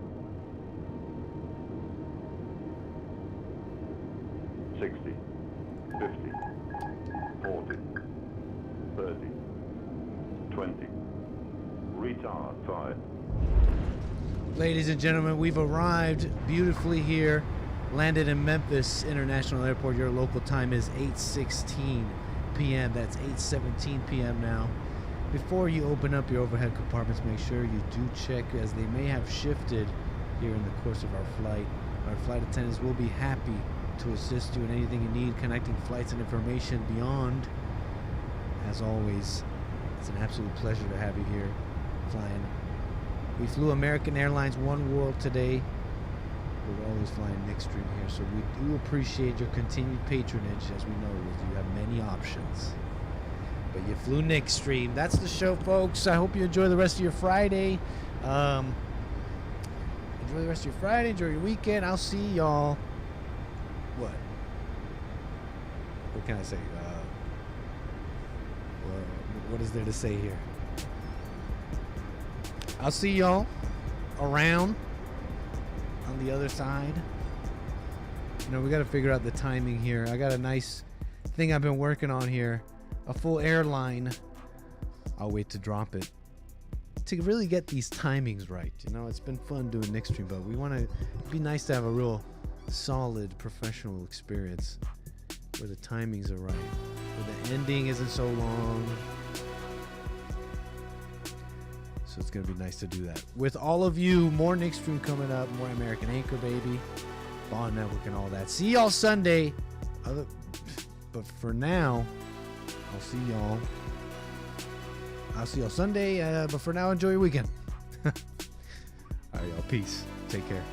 60, 50, 40, 30, 20. Retard 5. Ladies and gentlemen, we've arrived beautifully here. Landed in Memphis International Airport. Your local time is 8:16 p.m. That's 8:17 p.m. now. Before you open up your overhead compartments, make sure you do check, as they may have shifted here in the course of our flight. Our flight attendants will be happy to assist you in anything you need connecting flights and information beyond. As always, it's an absolute pleasure to have you here flying. We flew American Airlines One World today. We're always flying Nickstream here, so we do appreciate your continued patronage. As we know, you have many options, but you flew Nickstream. That's the show, folks. I hope you enjoy the rest of your Friday. Enjoy the rest of your Friday. Enjoy your weekend. I'll see y'all. What can I say? What is there to say here? I'll see y'all around on the other side. You know, we got to figure out the timing here. I got a nice thing I've been working on here, a full airline. I'll wait to drop it to really get these timings right. You know, it's been fun doing Nickstream, but we want to. It'd be nice to have a real solid professional experience where the timings are right, where the ending isn't so long. So it's going to be nice to do that. With all of you, more Nickstream coming up, more American Anchor, baby, Bond Network and all that. See y'all Sunday. But for now, I'll see y'all. I'll see y'all Sunday, but for now, enjoy your weekend. All right, y'all. Peace. Take care.